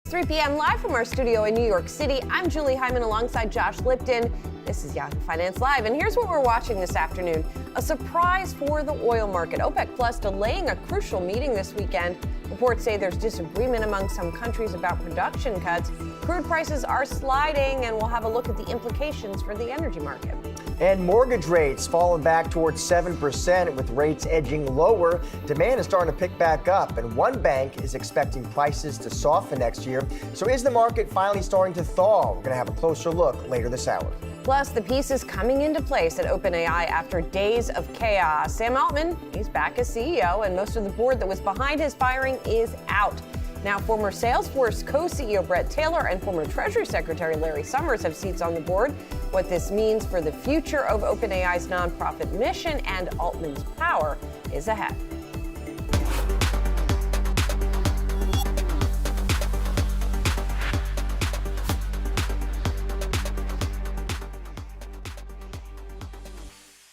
3 p.m. live from our studio in New York City. I'm Julie Hyman alongside Josh Lipton. This is Yahoo Finance Live, and here's what we're watching this afternoon. A surprise for the oil market. OPEC Plus delaying a crucial meeting this weekend. Reports say there's disagreement among some countries about production cuts. Crude prices are sliding, and we'll have a look at the implications for the energy market. And mortgage rates falling back towards 7% with rates edging lower. Demand is starting to pick back up, and one bank is expecting prices to soften next year. So is the market finally starting to thaw? We're going to have a closer look later this hour. Plus, the pieces coming into place at OpenAI after days of chaos. Sam Altman, he's back as CEO, and most of the board that was behind his firing is out. Now, former Salesforce co-CEO Bret Taylor and former Treasury Secretary Larry Summers have seats on the board. What this means for the future of OpenAI's nonprofit mission and Altman's power is ahead.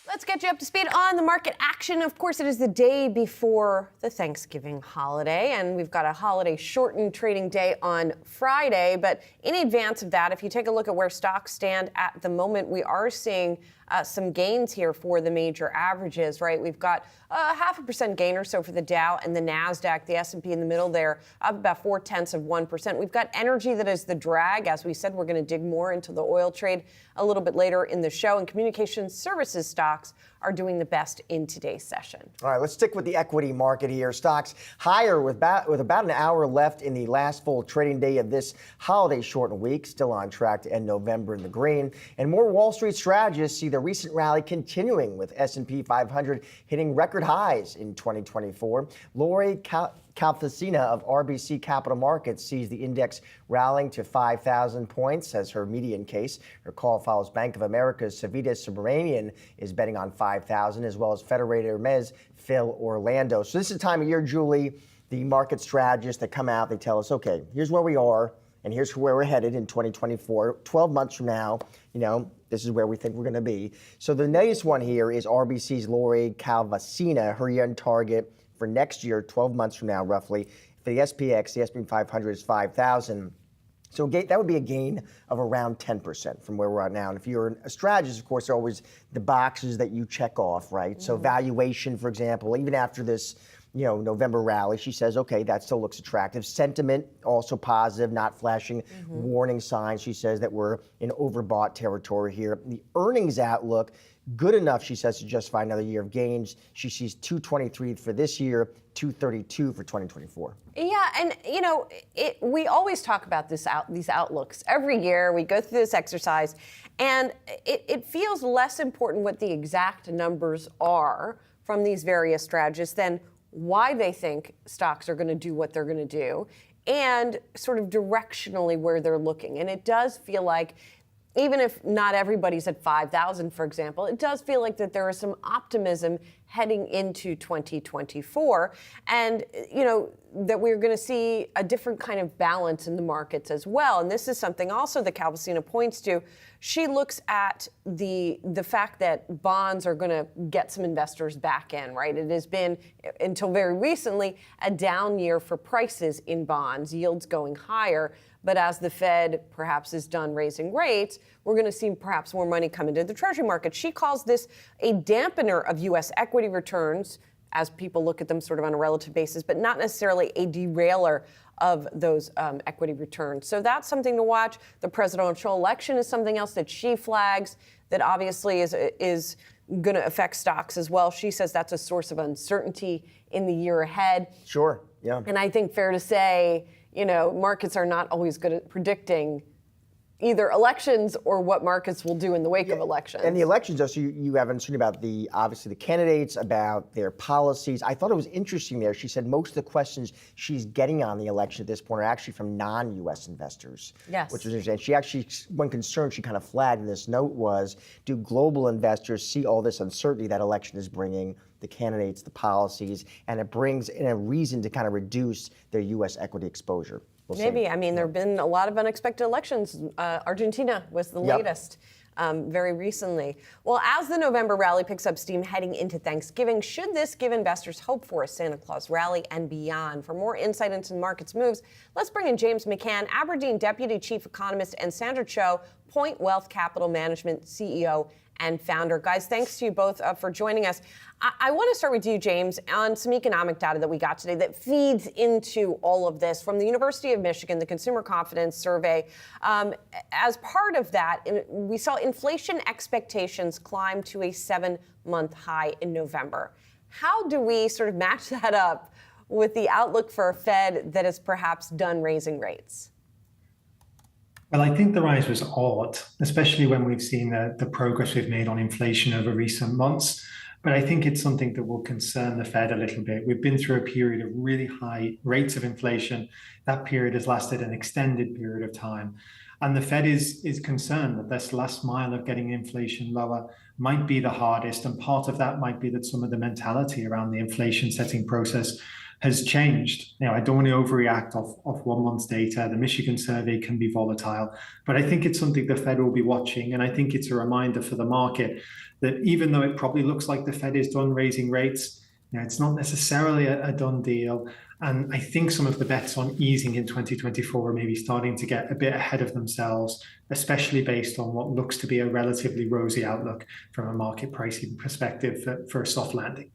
Let's get you up to speed on the market action. Of course, it is the day before the Thanksgiving holiday, and we've got a holiday shortened trading day on Friday. But in advance of that, if you take a look at where stocks stand at the moment, we are seeing some gains here for the major averages, right? We've got a 0.5% gain or so for the Dow and the Nasdaq, the S&P in the middle there, up about 0.4%. We've got energy that is the drag. As we said, we're going to dig more into the oil trade a little bit later in the show, and communications services stocks are doing the best in today's session. All right, let's stick with the equity market here. Stocks higher with about an hour left in the last full trading day of this holiday shortened week, still on track to end November in the green. And more Wall Street strategists see the recent rally continuing with S&P 500 hitting record highs in 2024. Lori Calfacina of RBC Capital Markets sees the index rallying to 5,000 points as her median case. Her call follows Bank of America's Savita Subramanian is betting on 5,000, as well as Federated Hermes Phil Orlando. So this is the time of year, Julie, the market strategists that come out, they tell us, okay, here's where we are, and here's where we're headed in 2024. 12 months from now, this is where we think we're going to be. So the latest one here is RBC's Lori Calvacina. Her year-end target for next year, 12 months from now, roughly, for the SPX, the S&P 500 is 5,000. So that would be a gain of around 10% from where we're at now. And if you're a strategist, of course, there are always the boxes that you check off, right? Mm-hmm. So valuation, for example, even after this, November rally, she says, okay, that still looks attractive. Sentiment, also positive, not flashing warning signs. She says that we're in overbought territory here. The earnings outlook, good enough, she says, to justify another year of gains. She sees 223 for this year, 232 for 2024. Yeah, and we always talk about these outlooks. Every year we go through this exercise, and it feels less important what the exact numbers are from these various strategists than why they think stocks are going to do what they're going to do, and sort of directionally where they're looking. And it does feel like, even if not everybody's at 5,000, for example, it does feel like that there is some optimism heading into 2024, and that we're going to see a different kind of balance in the markets as well. And this is something also that Calvacina points to. She looks at the fact that bonds are going to get some investors back in, right? It has been, until very recently, a down year for prices in bonds, yields going higher. But as the Fed perhaps is done raising rates, we're going to see perhaps more money come into the Treasury market. She calls this a dampener of U.S. equity returns as people look at them sort of on a relative basis, but not necessarily a derailer of those equity returns. So that's something to watch. The presidential election is something else that she flags that obviously is going to affect stocks as well. She says that's a source of uncertainty in the year ahead. Sure, yeah. And I think fair to say, markets are not always good at predicting either elections or what markets will do in the wake of elections. And the elections, also, you have uncertainty about obviously the candidates, about their policies. I thought it was interesting there. She said most of the questions she's getting on the election at this point are actually from non-U.S. investors. Yes. Which was interesting. She actually, one concern she kind of flagged in this note was, do global investors see all this uncertainty that election is bringing, the candidates, the policies, and it brings in a reason to kind of reduce their U.S. equity exposure? We'll Maybe. see. I mean, there have been a lot of unexpected elections. Argentina was the latest. very recently. Well, as the November rally picks up steam heading into Thanksgiving, should this give investors hope for a Santa Claus rally and beyond? For more insight into the market's moves, let's bring in James McCann, Aberdeen Deputy Chief Economist, and Sandra Cho, Point Wealth Capital Management CEO and founder. Guys, thanks to you both for joining us. I want to start with you, James, on some economic data that we got today that feeds into all of this from the University of Michigan, the Consumer Confidence Survey. As part of that, we saw inflation expectations climb to a 7-month high in November. How do we sort of match that up with the outlook for a Fed that is perhaps done raising rates? Well, I think the rise was odd, especially when we've seen the progress we've made on inflation over recent months. But I think it's something that will concern the Fed a little bit. We've been through a period of really high rates of inflation. That period has lasted an extended period of time. And the Fed is concerned that this last mile of getting inflation lower might be the hardest. And part of that might be that some of the mentality around the inflation setting process has changed. I don't want to overreact off 1 month's data. The Michigan survey can be volatile, but I think it's something the Fed will be watching. And I think it's a reminder for the market that even though it probably looks like the Fed is done raising rates, it's not necessarily a done deal. And I think some of the bets on easing in 2024 are maybe starting to get a bit ahead of themselves, especially based on what looks to be a relatively rosy outlook from a market pricing perspective for a soft landing.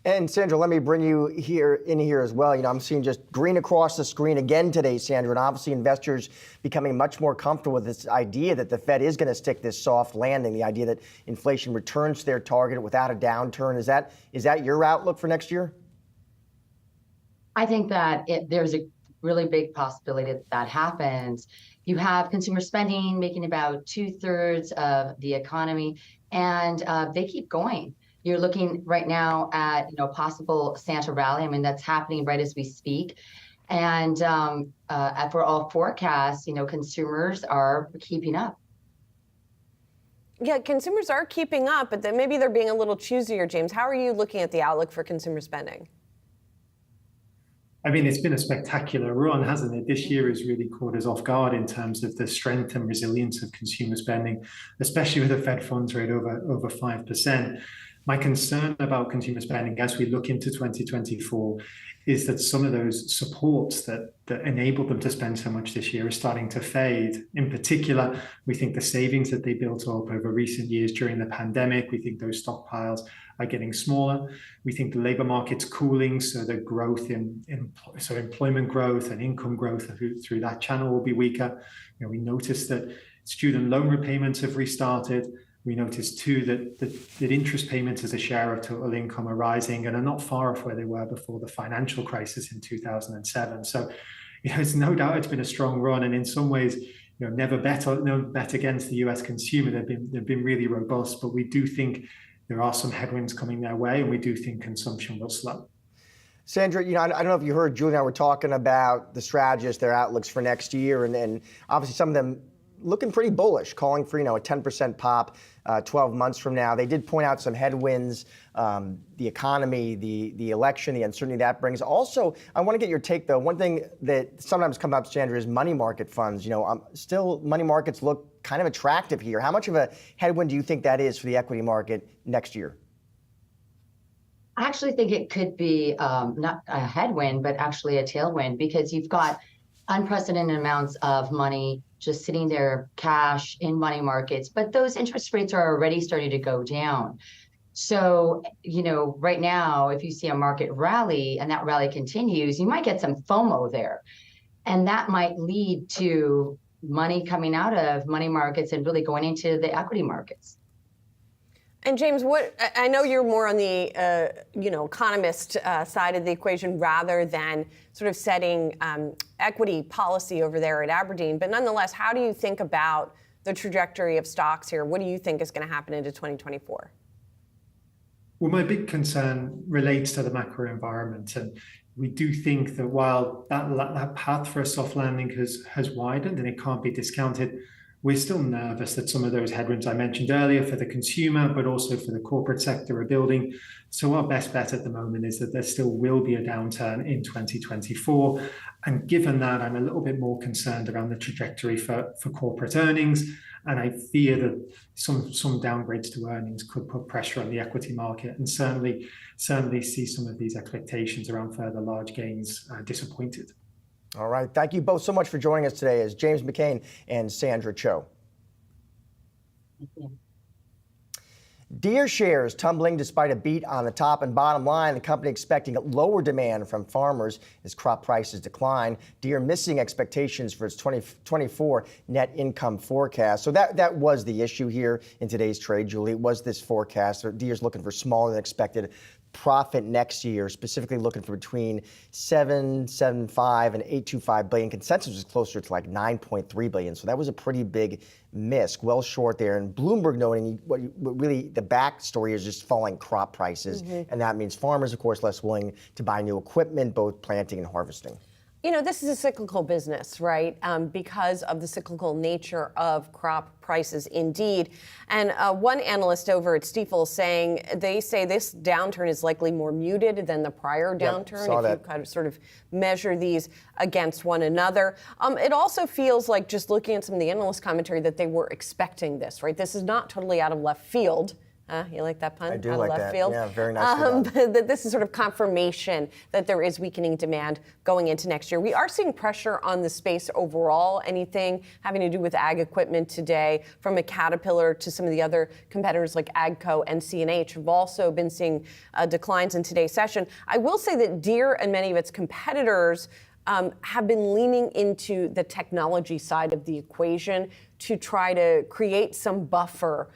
And Sandra, let me bring you in here as well. I'm seeing just green across the screen again today, Sandra, and obviously investors becoming much more comfortable with this idea that the Fed is going to stick this soft landing, the idea that inflation returns to their target without a downturn. Is that your outlook for next year? I think that there's a really big possibility that happens. You have consumer spending making about 2/3 of the economy, and they keep going. You're looking right now at possible Santa rally. I mean, that's happening right as we speak. And for all forecasts, consumers are keeping up. Yeah, consumers are keeping up, but then maybe they're being a little choosier, James. How are you looking at the outlook for consumer spending? I mean, it's been a spectacular run, hasn't it? This year has really caught us off guard in terms of the strength and resilience of consumer spending, especially with the Fed funds rate over 5%. My concern about consumer spending as we look into 2024 is that some of those supports that enabled them to spend so much this year are starting to fade. In particular, we think the savings that they built up over recent years during the pandemic, we think those stockpiles are getting smaller. We think the labor market's cooling, so the growth so employment growth and income growth through that channel will be weaker. We noticed that student loan repayments have restarted. We noticed too that interest payments as a share of total income are rising and are not far off where they were before the financial crisis in 2007. So, it's no doubt it's been a strong run, and in some ways, never bet against the U.S. consumer. They've been really robust, but we do think there are some headwinds coming their way, and we do think consumption will slow. Sandra, I don't know if you heard Julie and I were talking about the strategists, their outlooks for next year, and obviously some of them looking pretty bullish, calling for a 10% pop 12 months from now. They did point out some headwinds, the economy, the election, the uncertainty that brings. Also, I want to get your take, though. One thing that sometimes comes up, Sandra, is money market funds. Still money markets look kind of attractive here. How much of a headwind do you think that is for the equity market next year? I actually think it could be not a headwind, but actually a tailwind, because you've got unprecedented amounts of money just sitting there, cash in money markets, but those interest rates are already starting to go down. So, right now, if you see a market rally and that rally continues, you might get some FOMO there. And that might lead to money coming out of money markets and really going into the equity markets. And James, I know you're more on the economist side of the equation rather than sort of setting equity policy over there at Aberdeen. But nonetheless, how do you think about the trajectory of stocks here? What do you think is going to happen into 2024? Well, my big concern relates to the macro environment, and we do think that while that path for a soft landing has widened and it can't be discounted, we're still nervous that some of those headwinds I mentioned earlier for the consumer, but also for the corporate sector are building. So our best bet at the moment is that there still will be a downturn in 2024. And given that, I'm a little bit more concerned around the trajectory for corporate earnings. And I fear that some downgrades to earnings could put pressure on the equity market and certainly see some of these expectations around further large gains disappointed. All right. Thank you both so much for joining us today as James McCain and Sandra Cho. Thank you. Deere shares tumbling despite a beat on the top and bottom line. The company expecting lower demand from farmers as crop prices decline. Deere missing expectations for its 2024 net income forecast. So that was the issue here in today's trade, Julie. It was this forecast. Deere's looking for smaller than expected profit next year, specifically looking for between $7.75 and $8.25 billion. Consensus was closer to like $9.3 billion. So that was a pretty big miss, well short there. And Bloomberg noting what really the backstory is just falling crop prices. And that means farmers, of course, less willing to buy new equipment, both planting and harvesting. You know, this is a cyclical business, right? Because of the cyclical nature of crop prices, indeed. And one analyst over at Stifel saying, they say this downturn is likely more muted than the prior downturn, if you kind of sort of measure these against one another. It also feels like, just looking at some of the analyst commentary, that they were expecting this, right? This is not totally out of left field. You like that pun? I do out like of left that. field. Yeah, very nicely done. That this is sort of confirmation that there is weakening demand going into next year. We are seeing pressure on the space overall. Anything having to do with ag equipment today, from a Caterpillar to some of the other competitors like AGCO and CNH, have also been seeing declines in today's session. I will say that Deere and many of its competitors have been leaning into the technology side of the equation to try to create some buffer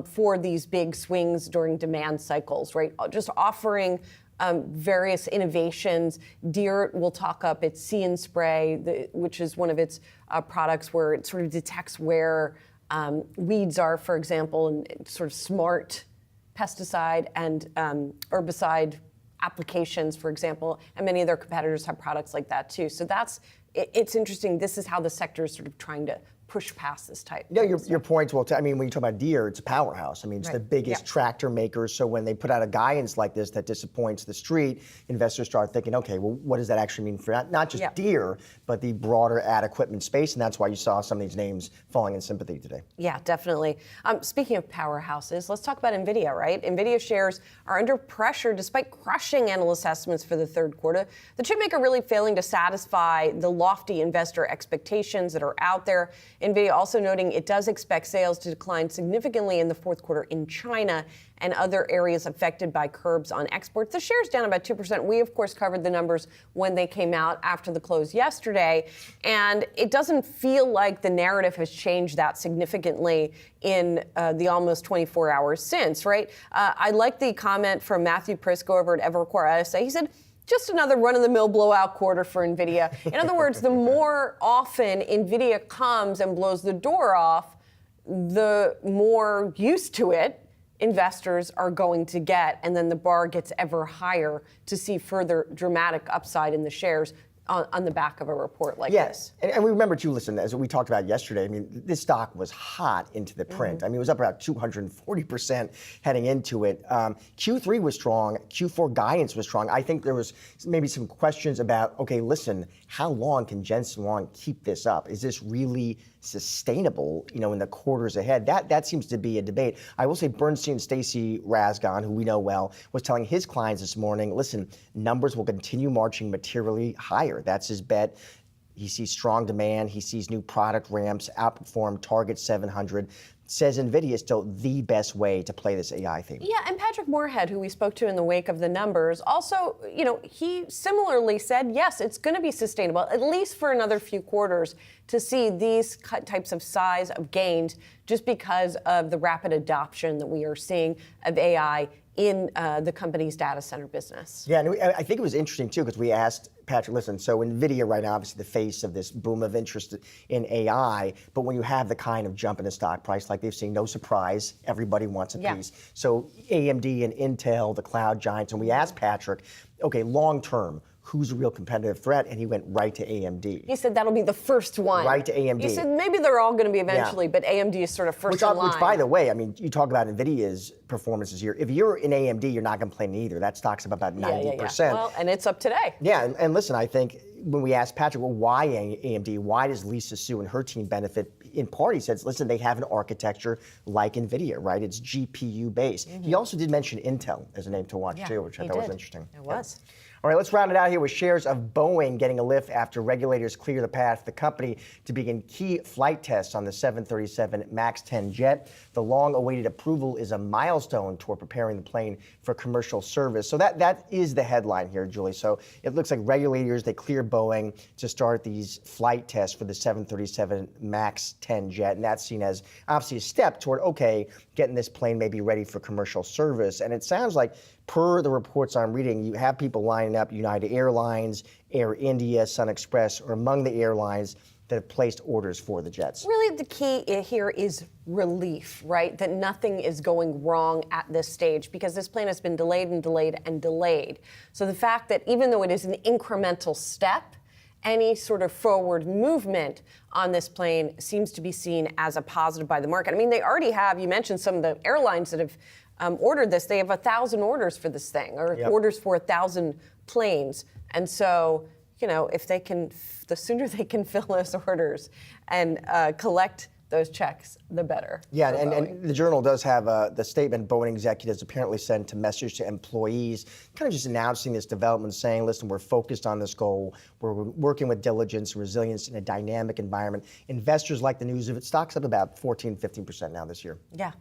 for these big swings during demand cycles, right? Just offering various innovations. Deere will talk up its See & Spray, which is one of its products where it sort of detects where weeds are, for example, and sort of smart pesticide and herbicide applications, for example, and many of their competitors have products like that too. So it's interesting. This is how the sector is sort of trying to push past this type. Yeah, your point's well. I mean, when you talk about Deere, it's a powerhouse. I mean, it's the biggest tractor maker. So when they put out a guidance like this that disappoints the street, investors start thinking, okay, well, what does that actually mean for not just Deere, but the broader ag equipment space? And that's why you saw some of these names falling in sympathy today. Yeah, definitely. Speaking of powerhouses, let's talk about Nvidia, right? Nvidia shares are under pressure despite crushing analyst estimates for the third quarter. The chipmaker really failing to satisfy the lofty investor expectations that are out there. Nvidia also noting it does expect sales to decline significantly in the fourth quarter in China and other areas affected by curbs on exports. The share's down about 2%. We, of course, covered the numbers when they came out after the close yesterday. And it doesn't feel like the narrative has changed that significantly in the almost 24 hours since, right? I like the comment from Matthew Prisco over at Evercore ISI. He said, just another run-of-the-mill blowout quarter for NVIDIA. In other words, the more often NVIDIA comes and blows the door off, the more used to it investors are going to get, and then the bar gets ever higher to see further dramatic upside in the shares on the back of a report like this. And we remember too, listen, as we talked about yesterday, I mean, this stock was hot into the print. I mean, it was up about 240% heading into it. Q3 was strong. Q4 guidance was strong. I think there was maybe some questions about, okay, listen, how long can Jensen Huang keep this up? Is this really sustainable, you know, in the quarters ahead? That seems to be a debate. I will say Bernstein's Stacy Rasgon, who we know well, was telling his clients this morning, listen, numbers will continue marching materially higher. That's his bet. He sees strong demand. He sees new product ramps outperform Target 700. Says NVIDIA is still the best way to play this AI theme. Yeah, and Patrick Moorhead, who we spoke to in the wake of the numbers, also, you know, he similarly said, yes, it's going to be sustainable, at least for another few quarters, to see these types of size of gains just because of the rapid adoption that we are seeing of AI in the company's data center business. Yeah, and I think it was interesting, too, because we asked Patrick, listen, so NVIDIA right now, obviously the face of this boom of interest in AI, but when you have the kind of jump in the stock price like they've seen, no surprise, everybody wants a piece. So AMD and Intel, the cloud giants, and we asked Patrick, okay, long term, who's a real competitive threat, and he went right to AMD. He said that'll be the first one. Right to AMD. He said maybe they're all going to be eventually, but AMD is sort of first in line. Which, by the way, I mean, you talk about Nvidia's performances here. If you're in AMD, you're not complaining either. That stock's up about 90%. Yeah. Well, and it's up today. Yeah, and listen, I think when we asked Patrick, well, why AMD? Why does Lisa Su and her team benefit? In part, he says, listen, they have an architecture like NVIDIA, right? It's GPU based. He also did mention Intel as a name to watch too, which I thought was interesting. It was. All right, let's round it out here with shares of Boeing getting a lift after regulators clear the path for the company to begin key flight tests on the 737 MAX 10 jet. The long-awaited approval is a milestone toward preparing the plane for commercial service. So that is the headline here, Julie. So it looks like regulators, they cleared Boeing to start these flight tests for the 737 MAX 10 jet, and that's seen as obviously a step toward, okay, getting this plane maybe ready for commercial service. And it sounds like, per the reports I'm reading, you have people lining up. United Airlines, Air India, Sun Express are among the airlines that have placed orders for the jets. Really, the key here is relief, right? That nothing is going wrong at this stage because this plane has been delayed and delayed and delayed. So the fact that even though it is an incremental step, any sort of forward movement on this plane seems to be seen as a positive by the market. I mean, they already have, you mentioned some of the airlines that have ordered this. They have 1,000 orders for this thing, or orders for 1,000 planes. And so, you know, if they can, the sooner they can fill those orders and collect those checks, the better. Yeah, and the Journal does have the statement Boeing executives apparently sent a message to employees, kind of just announcing this development, saying, listen, we're focused on this goal. We're working with diligence and resilience in a dynamic environment. Investors like the news of it. Stock's up about 14-15% now this year. Yeah.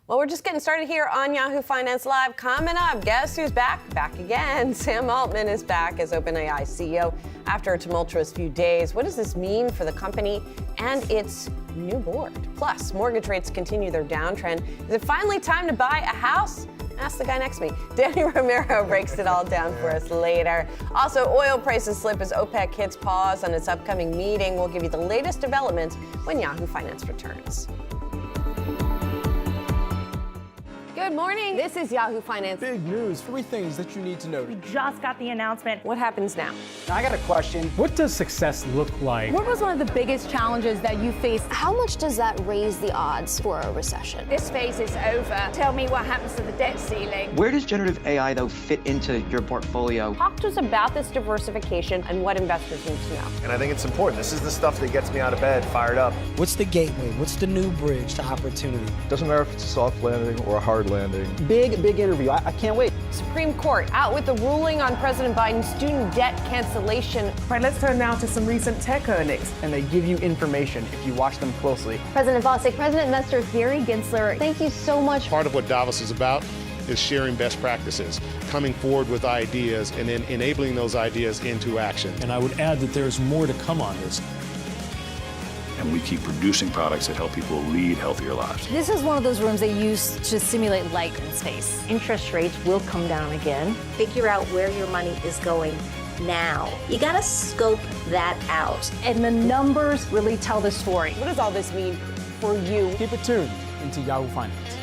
Well, we're just getting started here on Yahoo Finance Live. Coming up, guess who's back? Back again. Sam Altman is back as OpenAI CEO after a tumultuous few days. What does this mean for the company and its new board? Plus, mortgage rates continue their downtrend. Is it finally time to buy a house? Ask the guy next to me. Danny Romero breaks it all down for us later. Also, oil prices slip as OPEC hits pause on its upcoming meeting. We'll give you the latest developments when Yahoo Finance returns. Good morning. This is Yahoo Finance. Big news, 3 things that you need to know. We just got the announcement. What happens now? I got a question. What does success look like? What was one of the biggest challenges that you faced? How much does that raise the odds for a recession? This phase is over. Tell me what happens to the debt ceiling. Where does generative AI, though, fit into your portfolio? Talk to us about this diversification and what investors need to know. And I think it's important. This is the stuff that gets me out of bed, fired up. What's the gateway? What's the new bridge to opportunity? Doesn't matter if it's a soft landing or a hard landing. Big interview. I can't wait. Supreme Court out with the ruling on President Biden's student debt cancellation. Right, let's turn now to some recent tech earnings. And they give you information if you watch them closely. President Bostic, President investor Gary Gensler, thank you so much. Part of what Davos is about is sharing best practices, coming forward with ideas, and then enabling those ideas into action. And I would add that there's more to come on this. And we keep producing products that help people lead healthier lives. This is one of those rooms they use to simulate light in space. Interest rates will come down again. Figure out where your money is going now. You gotta scope that out. And the numbers really tell the story. What does all this mean for you? Keep it tuned into Yahoo Finance.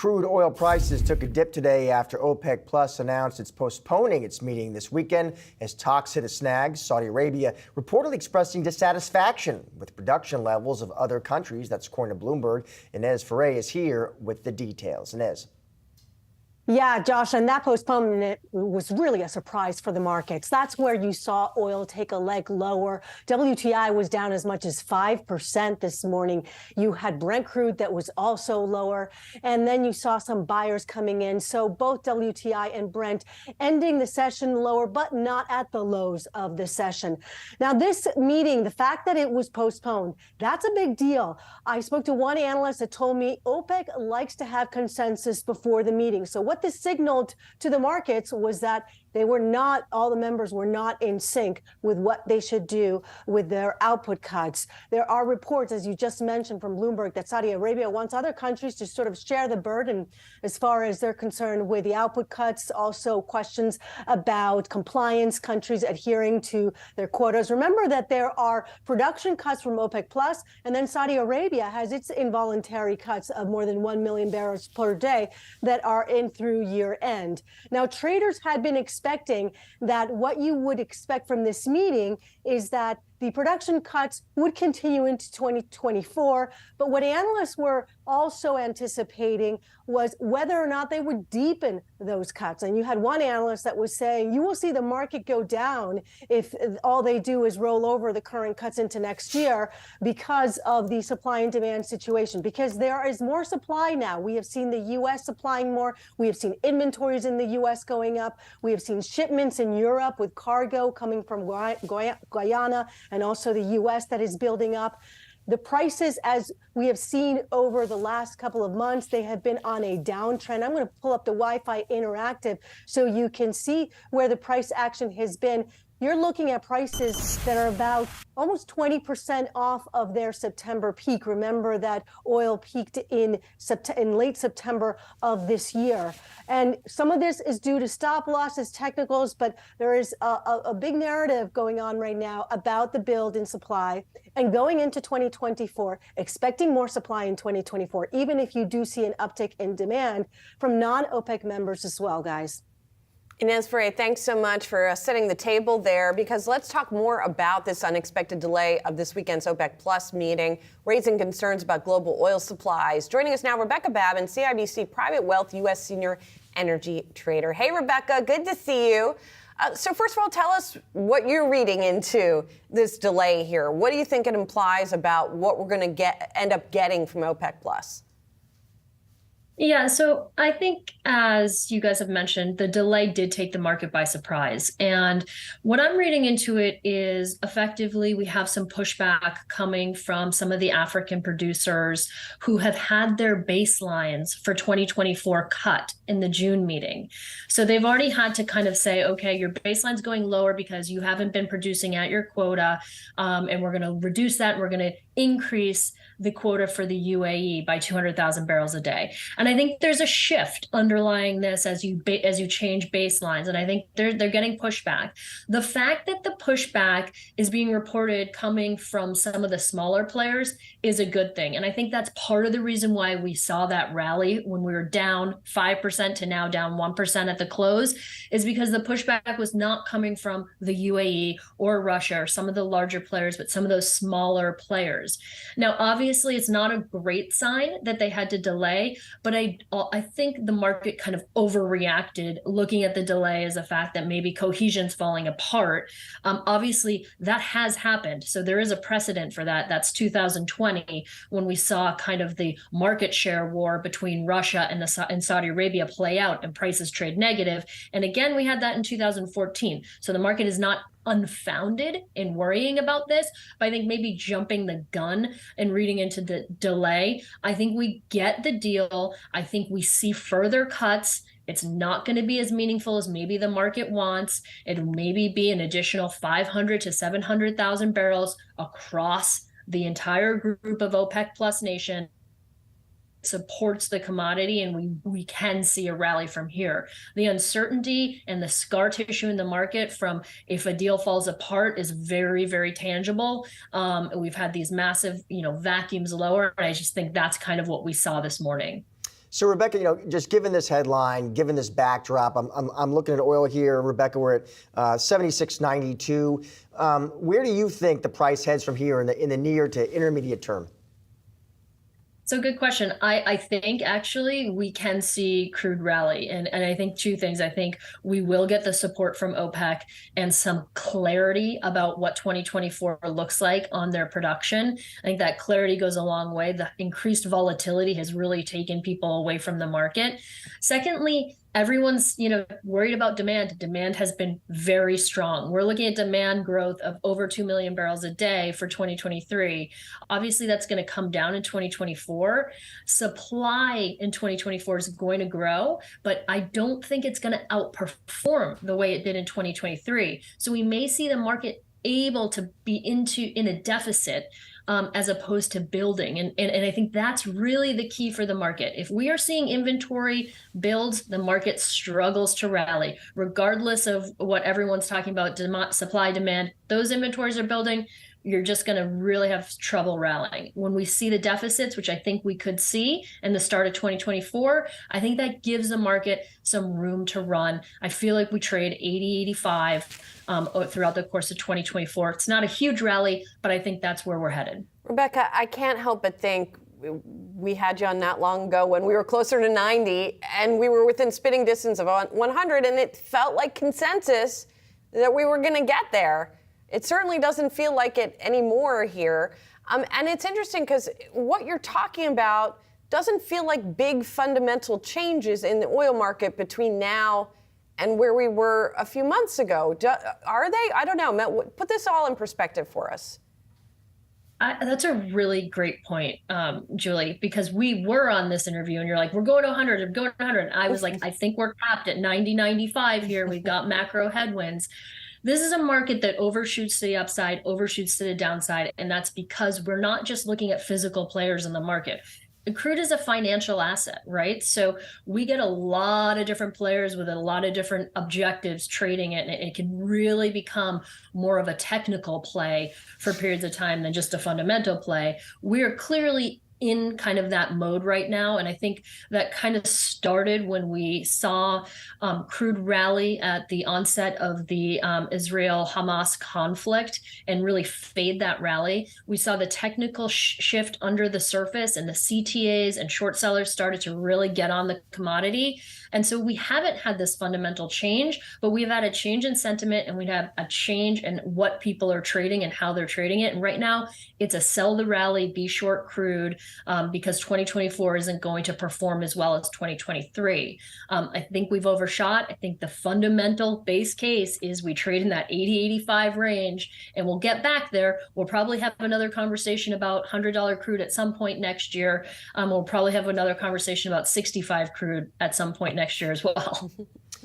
Crude oil prices took a dip today after OPEC Plus announced it's postponing its meeting this weekend as talks hit a snag. Saudi Arabia reportedly expressing dissatisfaction with production levels of other countries. That's according to Bloomberg. Inez Ferre is here with the details. Inez. Yeah, Josh, and that postponement was really a surprise for the markets. That's where you saw oil take a leg lower. WTI was down as much as 5% this morning. You had Brent crude that was also lower, and then you saw some buyers coming in. So both WTI and Brent ending the session lower, but not at the lows of the session. Now, this meeting, the fact that it was postponed, that's a big deal. I spoke to one analyst that told me OPEC likes to have consensus before the meeting. So what this signaled to the markets was that all the members were not in sync with what they should do with their output cuts. There are reports, as you just mentioned from Bloomberg, that Saudi Arabia wants other countries to sort of share the burden as far as they're concerned with the output cuts. Also questions about compliance, countries adhering to their quotas. Remember that there are production cuts from OPEC Plus, and then Saudi Arabia has its involuntary cuts of more than 1 million barrels per day that are in through year end. Now, traders had been expecting that what you would expect from this meeting is that the production cuts would continue into 2024. But what analysts were also anticipating was whether or not they would deepen those cuts. And you had one analyst that was saying, you will see the market go down if all they do is roll over the current cuts into next year because of the supply and demand situation, because there is more supply now. We have seen the U.S. supplying more. We have seen inventories in the U.S. going up. We have seen shipments in Europe with cargo coming from Guyana and also the U.S. that is building up. The prices, as we have seen over the last couple of months, they have been on a downtrend. I'm going to pull up the Wi-Fi Interactive so you can see where the price action has been. You're looking at prices that are about almost 20% off of their September peak. Remember that oil peaked in late September of this year. And some of this is due to stop losses, technicals, but there is a big narrative going on right now about the build in supply. And going into 2024, expecting more supply in 2024, even if you do see an uptick in demand from non-OPEC members as well, guys. Inez Ferre, thanks so much for setting the table there, because let's talk more about this unexpected delay of this weekend's OPEC Plus meeting, raising concerns about global oil supplies. Joining us now, Rebecca Babin, CIBC Private Wealth U.S. Senior Energy Trader. Hey, Rebecca, good to see you. So first of all, tell us what you're reading into this delay here. What do you think it implies about what we're going to end up getting from OPEC Plus? Yeah, so I think, as you guys have mentioned, the delay did take the market by surprise. And what I'm reading into it is effectively we have some pushback coming from some of the African producers who have had their baselines for 2024 cut in the June meeting. So they've already had to kind of say, okay, your baseline's going lower because you haven't been producing at your quota, and we're going to reduce that. We're going to increase the quota for the UAE by 200,000 barrels a day. And I think there's a shift underlying this as you change baselines. And I think they're getting pushback. The fact that the pushback is being reported coming from some of the smaller players is a good thing. And I think that's part of the reason why we saw that rally when we were down 5% to now down 1% at the close, is because the pushback was not coming from the UAE or Russia or some of the larger players, but some of those smaller players. Now, obviously, it's not a great sign that they had to delay, but I think the market kind of overreacted looking at the delay as a fact that maybe cohesion's falling apart. Obviously, that has happened. So there is a precedent for that. That's 2020, when we saw kind of the market share war between Russia and Saudi Arabia play out and prices trade negative. And again, we had that in 2014. So the market is not unfounded in worrying about this, but I think maybe jumping the gun and reading into the delay. I think we get the deal. I think we see further cuts. It's not going to be as meaningful as maybe the market wants. It'll maybe be an additional 500 to 700,000 barrels across the entire group of OPEC plus nation. Supports the commodity, and we can see a rally from here. The uncertainty and the scar tissue in the market from if a deal falls apart is very, very tangible. We've had these massive, vacuums lower, and I just think that's kind of what we saw this morning. So Rebecca, just given this headline, given this backdrop, I'm looking at oil here. Rebecca, we're at 76.92. Where do you think the price heads from here in the near to intermediate term? So good question. I think actually we can see crude rally. And I think two things. I think we will get the support from OPEC and some clarity about what 2024 looks like on their production. I think that clarity goes a long way. The increased volatility has really taken people away from the market. Secondly, everyone's worried about demand. Demand has been very strong. We're looking at demand growth of over 2 million barrels a day for 2023. Obviously, that's going to come down in 2024. Supply in 2024 is going to grow, but I don't think it's going to outperform the way it did in 2023. So we may see the market able to be in a deficit as opposed to building. And I think that's really the key for the market. If we are seeing inventory builds, the market struggles to rally, regardless of what everyone's talking about, supply, demand. Those inventories are building. You're just going to really have trouble rallying. When we see the deficits, which I think we could see in the start of 2024, I think that gives the market some room to run. I feel like we trade 80, 85 throughout the course of 2024. It's not a huge rally, but I think that's where we're headed. Rebecca, I can't help but think we had you on not long ago when we were closer to 90 and we were within spitting distance of 100, and it felt like consensus that we were going to get there. It certainly doesn't feel like it anymore here. And it's interesting because what you're talking about doesn't feel like big fundamental changes in the oil market between now and where we were a few months ago. Are they? I don't know. Put this all in perspective for us. That's a really great point, Julie, because we were on this interview and you're like, we're going to 100, we're going to 100. I was like, I think we're capped at 90, 95 here. We've got macro headwinds. This is a market that overshoots to the upside, overshoots to the downside, and that's because we're not just looking at physical players in the market. Crude is a financial asset, right? So we get a lot of different players with a lot of different objectives trading it, and it can really become more of a technical play for periods of time than just a fundamental play. We're clearly in kind of that mode right now. And I think that kind of started when we saw crude rally at the onset of the Israel-Hamas conflict and really fade that rally. We saw the technical shift under the surface, and the CTAs and short sellers started to really get on the commodity. And so we haven't had this fundamental change, but we've had a change in sentiment, and we'd have a change in what people are trading and how they're trading it. And right now it's a sell the rally, be short crude, because 2024 isn't going to perform as well as 2023. I think we've overshot. I think the fundamental base case is we trade in that 80-85 range, and we'll get back there. We'll probably have another conversation about $100 crude at some point next year. We'll probably have another conversation about 65 crude at some point next year as well.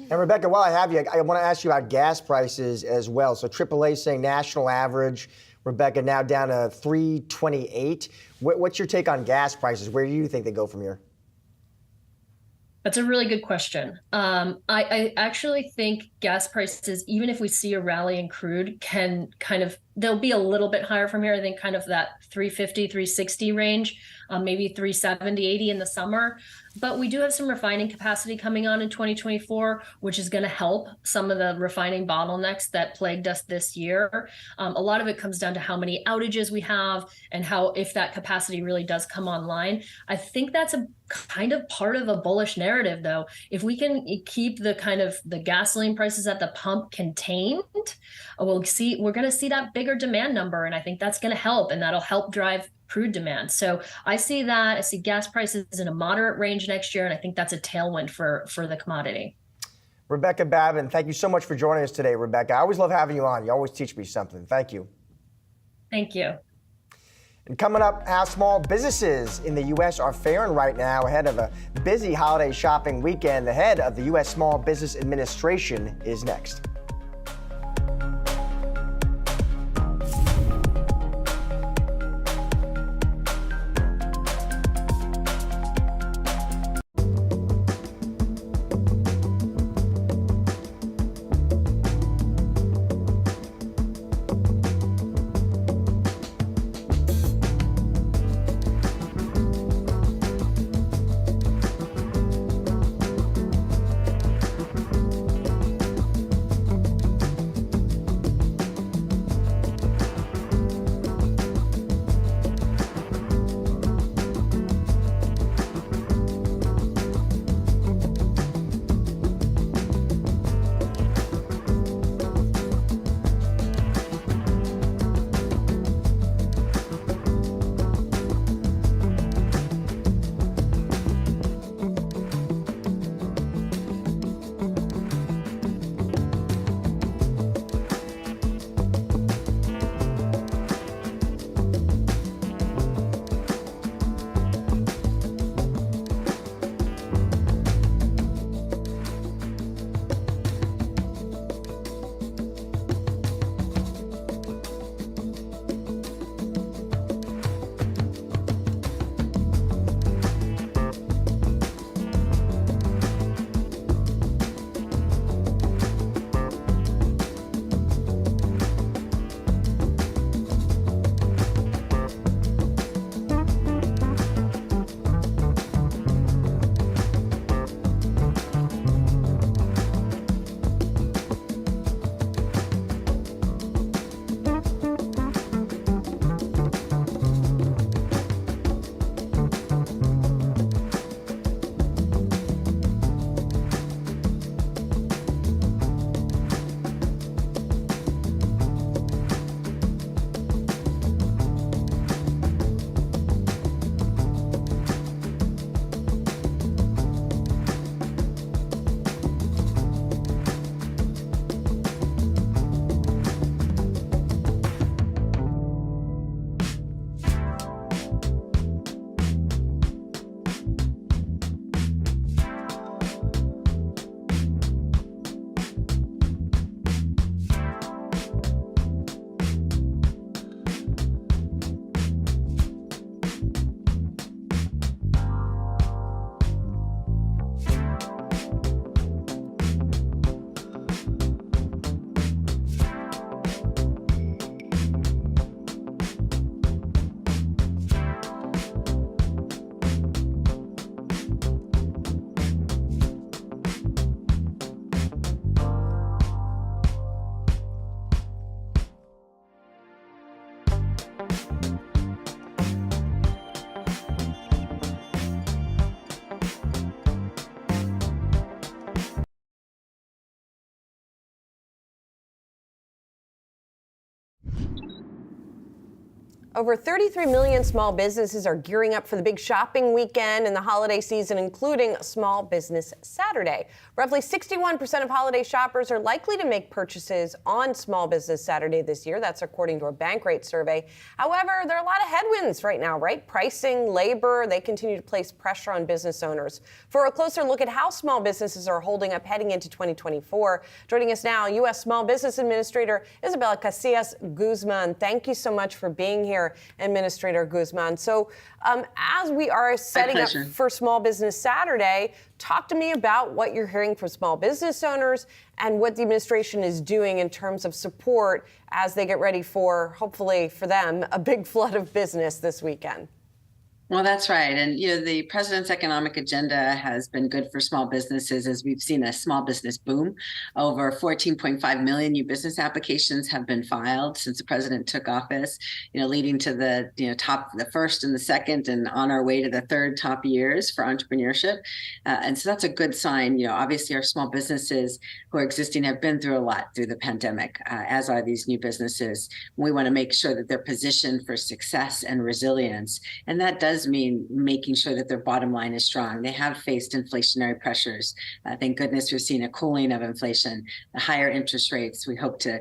And Rebecca, while I have you, I want to ask you about gas prices as well. So AAA saying national average, Rebecca, now down to 328. What's your take on gas prices? Where do you think they go from here? That's a really good question. I actually think gas prices, even if we see a rally in crude, can they'll be a little bit higher from here. I think kind of that 350, 360 range, maybe 370, 80 in the summer. But we do have some refining capacity coming on in 2024, which is going to help some of the refining bottlenecks that plagued us this year. A lot of it comes down to how many outages we have and how, if that capacity really does come online. I think that's a kind of part of a bullish narrative, though. If we can keep the gasoline prices at the pump contained, we're going to see that bigger demand number, and I think that's going to help, and that'll help drive crude demand. So I see that. I see gas prices in a moderate range next year, and I think that's a tailwind for the commodity. Rebecca Babin, thank you so much for joining us today, Rebecca. I always love having you on. You always teach me something. Thank you. Thank you. And coming up, how small businesses in the U.S. are faring right now ahead of a busy holiday shopping weekend. The head of the U.S. Small Business Administration is next. Over 33 million small businesses are gearing up for the big shopping weekend and the holiday season, including Small Business Saturday. Roughly 61% of holiday shoppers are likely to make purchases on Small Business Saturday this year. That's according to a Bankrate survey. However, there are a lot of headwinds right now, right? Pricing, labor, they continue to place pressure on business owners. For a closer look at how small businesses are holding up heading into 2024, joining us now, U.S. Small Business Administrator Isabel Casillas Guzman. Thank you so much for being here, Administrator Guzman. So as we are setting up for Small Business Saturday, talk to me about what you're hearing from small business owners and what the administration is doing in terms of support as they get ready for, hopefully for them, a big flood of business this weekend. Well, that's right. And, the president's economic agenda has been good for small businesses as we've seen a small business boom. Over 14.5 million new business applications have been filed since the president took office, leading to the, the first and the second and on our way to the third top years for entrepreneurship. And so that's a good sign. Obviously our small businesses who are existing have been through a lot through the pandemic, as are these new businesses. We want to make sure that they're positioned for success and resilience. And that does mean making sure that their bottom line is strong. They have faced inflationary pressures. Thank goodness we're seeing a cooling of inflation, the higher interest rates. We hope to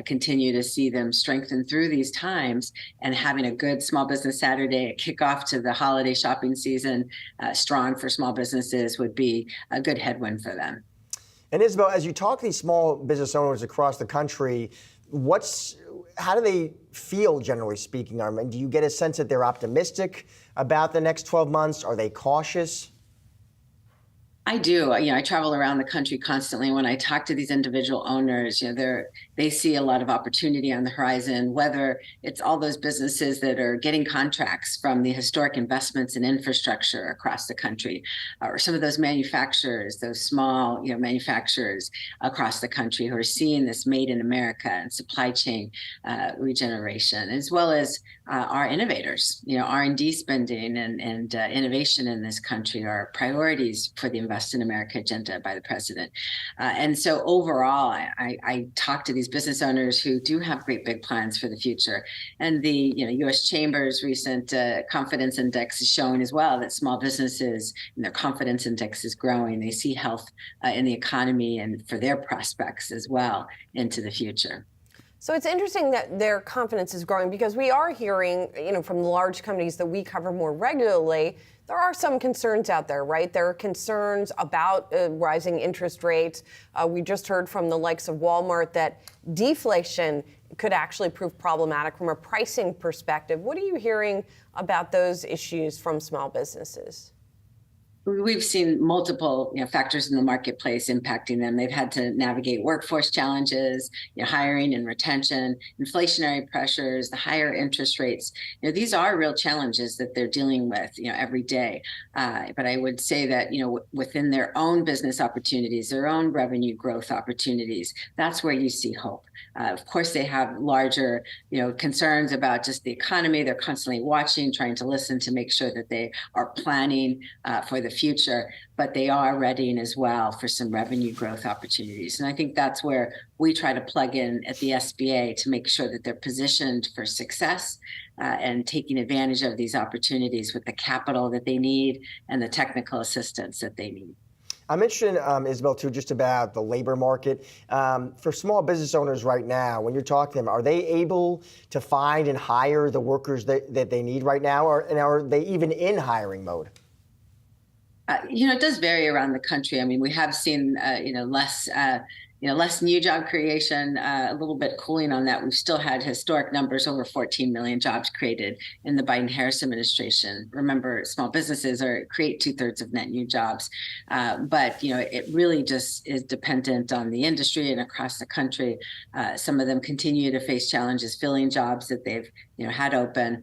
continue to see them strengthen through these times, and having a good Small Business Saturday, a kickoff to the holiday shopping season, strong for small businesses would be a good headwind for them. And Isabel, as you talk to these small business owners across the country, how do they feel, generally speaking? I mean, do you get a sense that they're optimistic about the next 12 months? Are they cautious? I do. I travel around the country constantly. When I talk to these individual owners, they see a lot of opportunity on the horizon, whether it's all those businesses that are getting contracts from the historic investments in infrastructure across the country, or some of those manufacturers, those small manufacturers across the country who are seeing this made in America and supply chain regeneration, as well as our innovators. R&D spending and innovation in this country are priorities for the Invest in America agenda by the president. And so overall, I talk to these business owners who do have great big plans for the future. And the U.S. Chamber's recent confidence index is showing as well that small businesses and their confidence index is growing. They see health in the economy and for their prospects as well into the future. So it's interesting that their confidence is growing, because we are hearing, from the large companies that we cover more regularly, there are some concerns out there, right? There are concerns about rising interest rates. We just heard from the likes of Walmart that deflation could actually prove problematic from a pricing perspective. What are you hearing about those issues from small businesses? We've seen multiple factors in the marketplace impacting them. They've had to navigate workforce challenges, hiring and retention, inflationary pressures, the higher interest rates. These are real challenges that they're dealing with every day. But I would say that within their own business opportunities, their own revenue growth opportunities, that's where you see hope. Of course, they have larger concerns about just the economy. They're constantly watching, trying to listen to make sure that they are planning for the future, but they are readying as well for some revenue growth opportunities. And I think that's where we try to plug in at the SBA to make sure that they're positioned for success and taking advantage of these opportunities with the capital that they need and the technical assistance that they need. I'm interested, Isabel, too, just about the labor market. For small business owners right now, when you're talking to them, are they able to find and hire the workers that they need right now, and are they even in hiring mode? It does vary around the country. I mean, we have seen, less new job creation, a little bit cooling on that. We've still had historic numbers, over 14 million jobs created in the Biden-Harris administration. Remember, small businesses create 2/3 of net new jobs. But it really just is dependent on the industry and across the country. Some of them continue to face challenges filling jobs that they've had open,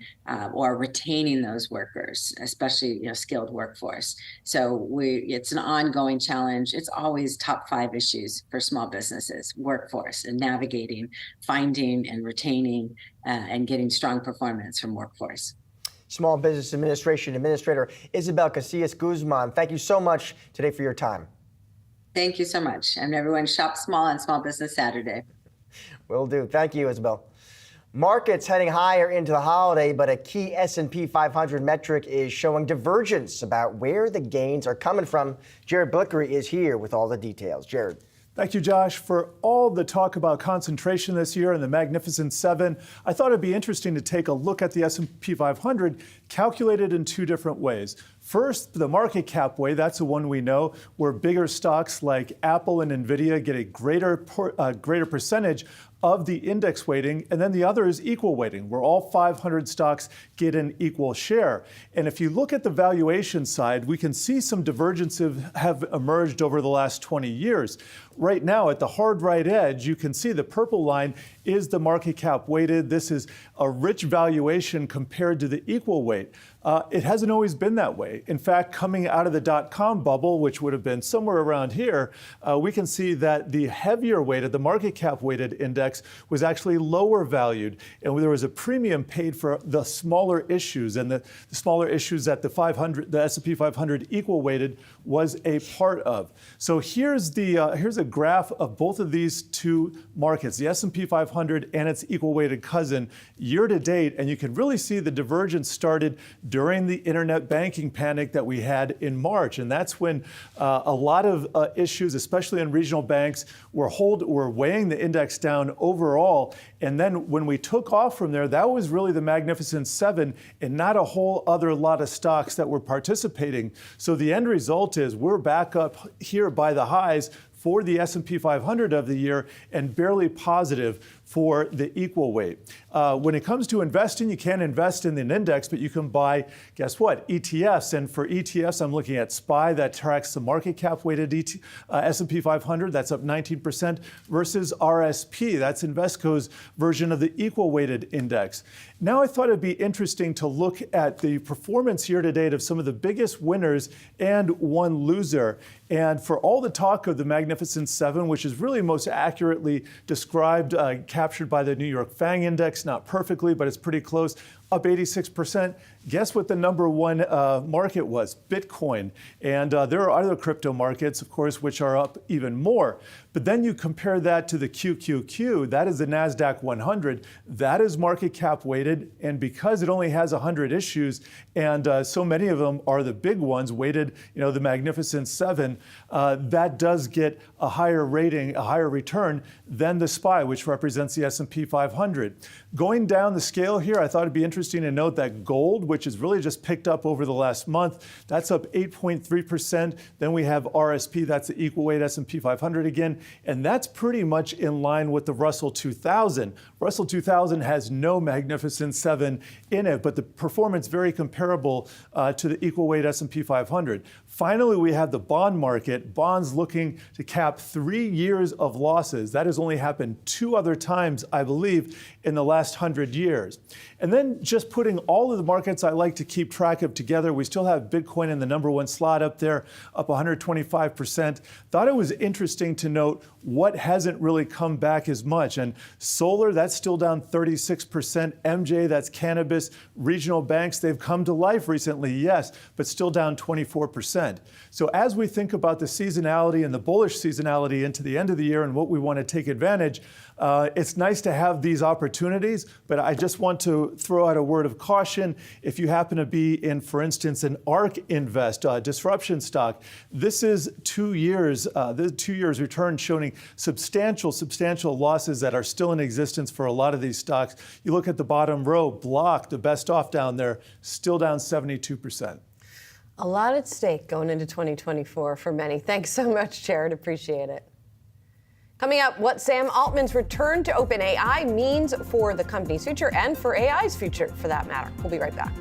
or retaining those workers, especially skilled workforce. So it's an ongoing challenge. It's always top 5 issues for small businesses: workforce and navigating, finding and retaining, and getting strong performance from workforce. Small Business Administration Administrator Isabel Casillas Guzman, thank you so much today for your time. Thank you so much. And everyone, shop small on Small Business Saturday. Will do. Thank you, Isabel. Markets heading higher into the holiday, but a key S&P 500 metric is showing divergence about where the gains are coming from. Jared Blickery is here with all the details. Jared. Thank you, Josh. For all the talk about concentration this year and the Magnificent Seven, I thought it'd be interesting to take a look at the S&P 500 calculated in two different ways. First, the market cap way, that's the one we know, where bigger stocks like Apple and Nvidia get a greater percentage of the index weighting, and then the other is equal weighting, where all 500 stocks get an equal share. And if you look at the valuation side, we can see some divergences have emerged over the last 20 years. Right now, at the hard right edge, you can see the purple line is the market cap weighted. This is a rich valuation compared to the equal weight. It hasn't always been that way. In fact, coming out of the dot-com bubble, which would have been somewhere around here, we can see that the heavier weighted, the market cap weighted index was actually lower valued. And there was a premium paid for the smaller issues, and the smaller issues that the S&P 500 equal weighted was a part of. So here's a graph of both of these two markets, the S&P 500 and its equal weighted cousin, year to date, and you can really see the divergence started during the internet banking panic that we had in March. And that's when a lot of issues, especially in regional banks, were weighing the index down overall. And then when we took off from there, that was really the Magnificent Seven and not a whole other lot of stocks that were participating. So the end result is we're back up here by the highs for the S&P 500 of the year and barely positive for the equal weight. When it comes to investing, you can't invest in an index, but you can buy, guess what, ETFs. And for ETFs, I'm looking at SPY that tracks the market cap weighted S&P 500. That's up 19% versus RSP. That's Invesco's version of the equal weighted index. Now I thought it'd be interesting to look at the performance year to date of some of the biggest winners and one loser. And for all the talk of the Magnificent Seven, which is really most accurately described, captured by the New York FANG index, not perfectly, but it's pretty close, up 86%. Guess what the number one market was? Bitcoin. And there are other crypto markets, of course, which are up even more. But then you compare that to the QQQ, that is the Nasdaq 100. That is market cap weighted. And because it only has 100 issues, and so many of them are the big ones weighted, the Magnificent Seven, that does get a higher rating, a higher return than the SPY, which represents the S&P 500. Going down the scale here, I thought it'd be interesting to note that gold, which has really just picked up over the last month, that's up 8.3%. Then we have RSP, that's the equal weight S&P 500 again, and that's pretty much in line with the Russell 2000. Russell 2000 has no Magnificent Seven in it, but the performance very comparable to the equal weight S&P 500. Finally, we have the bond market, bonds looking to cap 3 years of losses. That has only happened 2 other times, I believe, in the last 100 years. And then just putting all of the markets I like to keep track of together, we still have Bitcoin in the number one slot up there, up 125%. Thought it was interesting to note what hasn't really come back as much. And solar, that's still down 36%. MJ, that's cannabis. Regional banks, they've come to life recently, yes, but still down 24%. So as we think about the seasonality and the bullish seasonality into the end of the year and what we want to take advantage, it's nice to have these opportunities, but I just want to throw out a word of caution. If you happen to be in, for instance, an ARK Invest, disruption stock, this is 2 years, the 2 years return showing substantial losses that are still in existence for a lot of these stocks. You look at the bottom row, Block, the best off down there, still down 72%. A lot at stake going into 2024 for many. Thanks so much, Jared. Appreciate it. Coming up, what Sam Altman's return to OpenAI means for the company's future and for AI's future, for that matter. We'll be right back.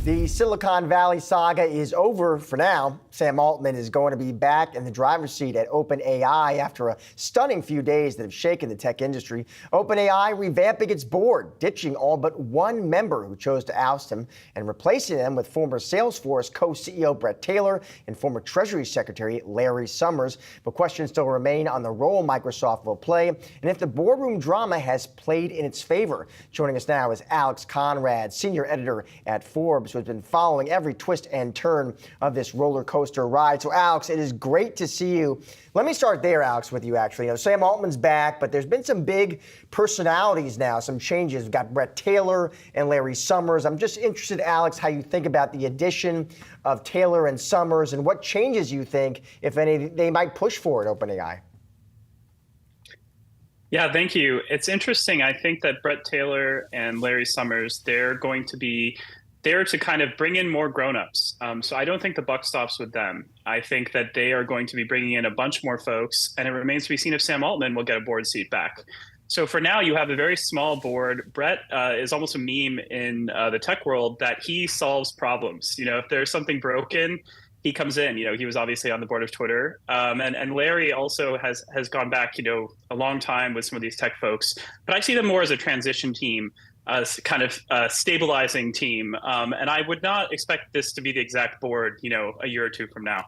The Silicon Valley saga is over for now. Sam Altman is going to be back in the driver's seat at OpenAI after a stunning few days that have shaken the tech industry. OpenAI revamping its board, ditching all but one member who chose to oust him and replacing them with former Salesforce co-CEO Bret Taylor and former Treasury Secretary Larry Summers. But questions still remain on the role Microsoft will play and if the boardroom drama has played in its favor. Joining us now is Alex Conrad, senior editor at Forbes, who has been following every twist and turn of this roller coaster ride. So, Alex, it is great to see you. Let me start there, Alex, with you, actually. You know, Sam Altman's back, but there's been some big personalities now, some changes. We've got Bret Taylor and Larry Summers. I'm just interested, Alex, how you think about the addition of Taylor and Summers and what changes you think, if any, they might push for at OpenAI. Yeah, thank you. It's interesting. I think that Bret Taylor and Larry Summers, they're going to be there to kind of bring in more grown-ups. So I don't think the buck stops with them. I think that they are going to be bringing in a bunch more folks, and it remains to be seen if Sam Altman will get a board seat back. So for now, you have a very small board. Bret is almost a meme in the tech world that he solves problems. You know, if there's something broken, he comes in. You know, he was obviously on the board of Twitter. And Larry also has gone back, you know, a long time with some of these tech folks. But I see them more as a transition team, kind of stabilizing team. And I would not expect this to be the exact board, you know, a year or two from now.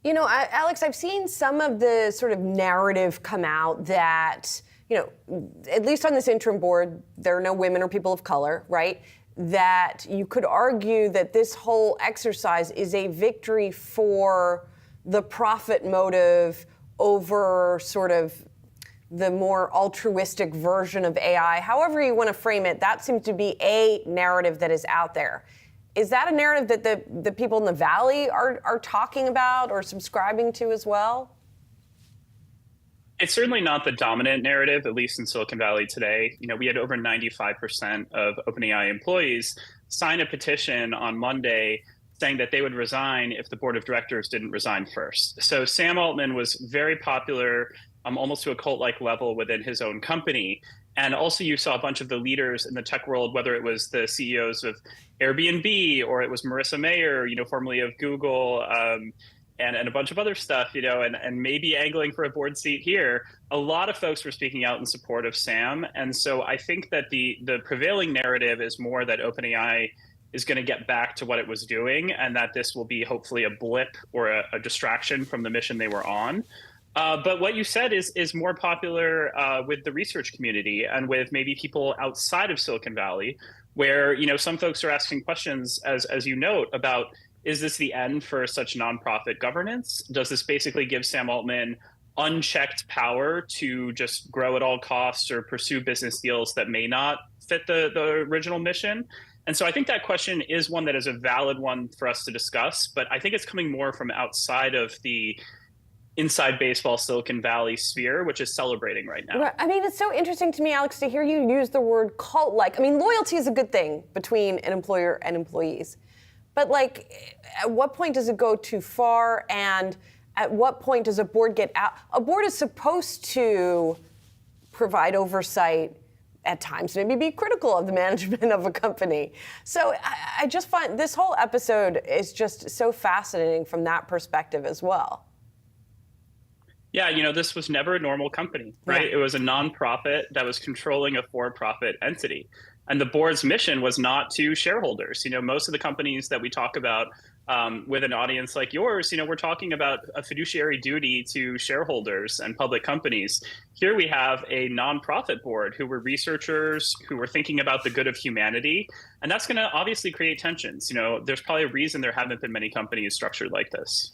You know, Alex, I've seen some of the sort of narrative come out that, you know, at least on this interim board, there are no women or people of color, right? That you could argue that this whole exercise is a victory for the profit motive over sort of the more altruistic version of AI. However you want to frame it, that seems to be a narrative that is out there. Is that a narrative that the people in the Valley are talking about or subscribing to as well? It's certainly not the dominant narrative, at least in Silicon Valley today. You know, we had over 95% of OpenAI employees sign a petition on Monday saying that they would resign if the board of directors didn't resign first. So Sam Altman was very popular, almost to a cult-like level within his own company. And also you saw a bunch of the leaders in the tech world, whether it was the CEOs of Airbnb or it was Marissa Mayer, you know, formerly of Google, and a bunch of other stuff, you know, and maybe angling for a board seat here. A lot of folks were speaking out in support of Sam. And so I think that the prevailing narrative is more that OpenAI is going to get back to what it was doing and that this will be hopefully a blip or a distraction from the mission they were on. But what you said is more popular with the research community and with maybe people outside of Silicon Valley, where, you know, some folks are asking questions, as you note, about, is this the end for such nonprofit governance? Does this basically give Sam Altman unchecked power to just grow at all costs or pursue business deals that may not fit the original mission? And so I think that question is one that is a valid one for us to discuss, but I think it's coming more from outside of the inside baseball Silicon Valley sphere, which is celebrating right now. I mean, it's so interesting to me, Alex, to hear you use the word cult-like. I mean, loyalty is a good thing between an employer and employees. But, like, at what point does it go too far? And at what point does a board get out? A board is supposed to provide oversight, at times maybe be critical of the management of a company. So I just find this whole episode is just so fascinating from that perspective as well. Yeah, you know, this was never a normal company, right? Yeah. It was a nonprofit that was controlling a for-profit entity. And the board's mission was not to shareholders. You know, most of the companies that we talk about with an audience like yours, you know, we're talking about a fiduciary duty to shareholders and public companies. Here we have a nonprofit board who were researchers, who were thinking about the good of humanity. And that's going to obviously create tensions. You know, there's probably a reason there haven't been many companies structured like this.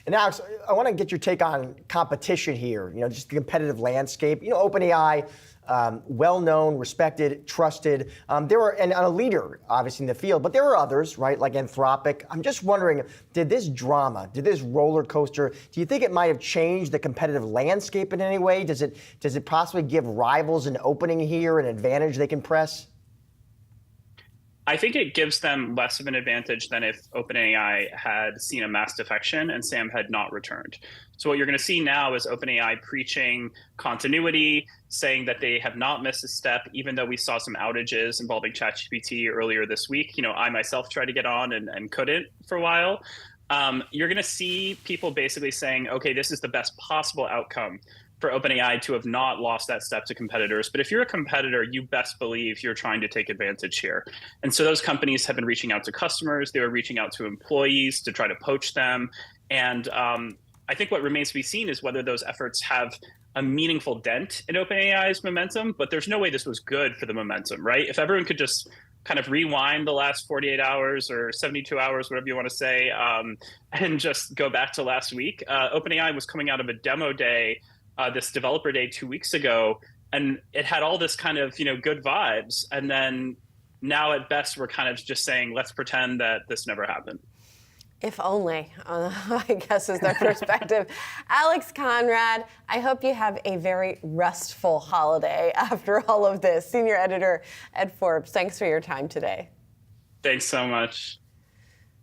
And Alex, I want to get your take on competition here, you know, just the competitive landscape. You know, OpenAI, well-known, respected, trusted. There were, and a leader, obviously, in the field, but there were others, right, like Anthropic. I'm just wondering, did this drama, did this roller coaster, do you think it might have changed the competitive landscape in any way? Does it possibly give rivals an opening here, an advantage they can press? I think it gives them less of an advantage than if OpenAI had seen a mass defection and Sam had not returned. So what you're going to see now is OpenAI preaching continuity, saying that they have not missed a step, even though we saw some outages involving ChatGPT earlier this week. I myself tried to get on and couldn't for a while. You're going to see people basically saying, okay, this is the best possible outcome for OpenAI to have not lost that step to competitors. But if you're a competitor, you best believe you're trying to take advantage here. And so those companies have been reaching out to customers. They were reaching out to employees to try to poach them. And I think what remains to be seen is whether those efforts have a meaningful dent in OpenAI's momentum. But there's no way this was good for the momentum, right? If everyone could just kind of rewind the last 48 hours or 72 hours, whatever you want to say, and just go back to last week, OpenAI was coming out of a demo day, this developer day 2 weeks ago, and it had all this kind of, good vibes. And then now at best, we're kind of just saying, let's pretend that this never happened. If only, I guess is their perspective. Alex Conrad, I hope you have a very restful holiday after all of this. Senior editor at Forbes, thanks for your time today. Thanks so much.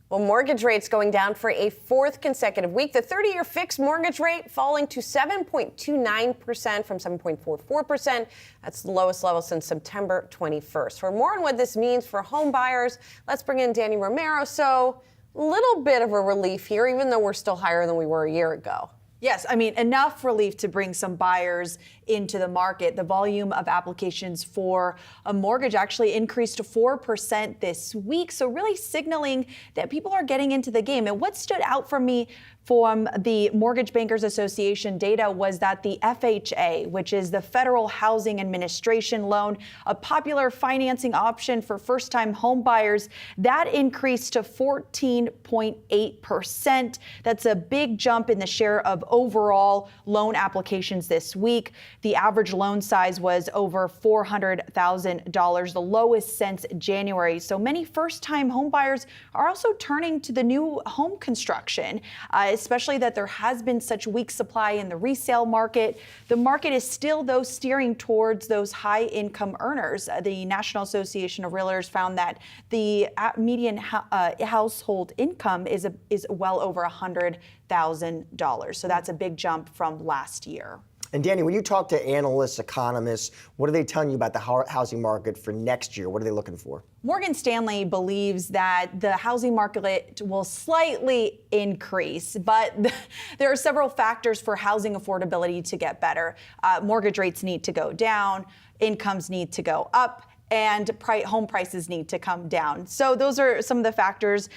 Well, mortgage rates going down for a fourth consecutive week. The 30-year fixed mortgage rate falling to 7.29% from 7.44%. That's the lowest level since September 21st. For more on what this means for home buyers, let's bring in Danny Romero. So, a little bit of a relief here, even though we're still higher than we were a year ago. Yes, enough relief to bring some buyers into the market. The volume of applications for a mortgage actually increased to 4% this week. So really signaling that people are getting into the game. And what stood out for me from the Mortgage Bankers Association data was that the FHA, which is the Federal Housing Administration loan, a popular financing option for first-time home buyers, that increased to 14.8%. That's a big jump in the share of overall loan applications this week. The average loan size was over $400,000, the lowest since January. So many first-time home buyers are also turning to the new home construction, especially that there has been such weak supply in the resale market. The market is still, though, steering towards those high-income earners. The National Association of Realtors found that the median household income is well over $100,000. So that's a big jump from last year. And Danny, when you talk to analysts, economists, what are they telling you about the housing market for next year? What are they looking for? Morgan Stanley believes that the housing market will slightly increase, but there are several factors for housing affordability to get better. Mortgage rates need to go down, incomes need to go up, and home prices need to come down. So those are some of the factors.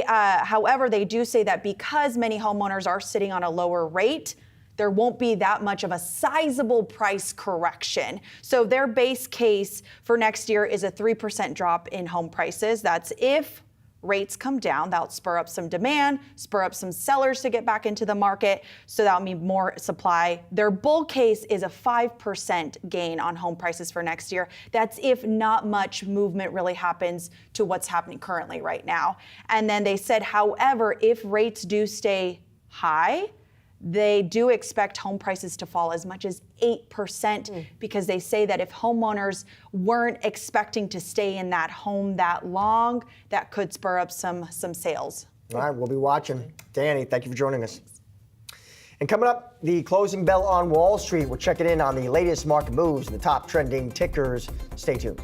However, they do say that because many homeowners are sitting on a lower rate, there won't be that much of a sizable price correction. So their base case for next year is a 3% drop in home prices. That's if rates come down. That'll spur up some demand, spur up some sellers to get back into the market. So that'll mean more supply. Their bull case is a 5% gain on home prices for next year. That's if not much movement really happens to what's happening currently right now. And then they said, however, if rates do stay high, they do expect home prices to fall as much as 8% because they say that if homeowners weren't expecting to stay in that home that long, that could spur up some sales. All right, we'll be watching. Danny, thank you for joining us. And coming up, the closing bell on Wall Street. We're checking in on the latest market moves and the top trending tickers. Stay tuned.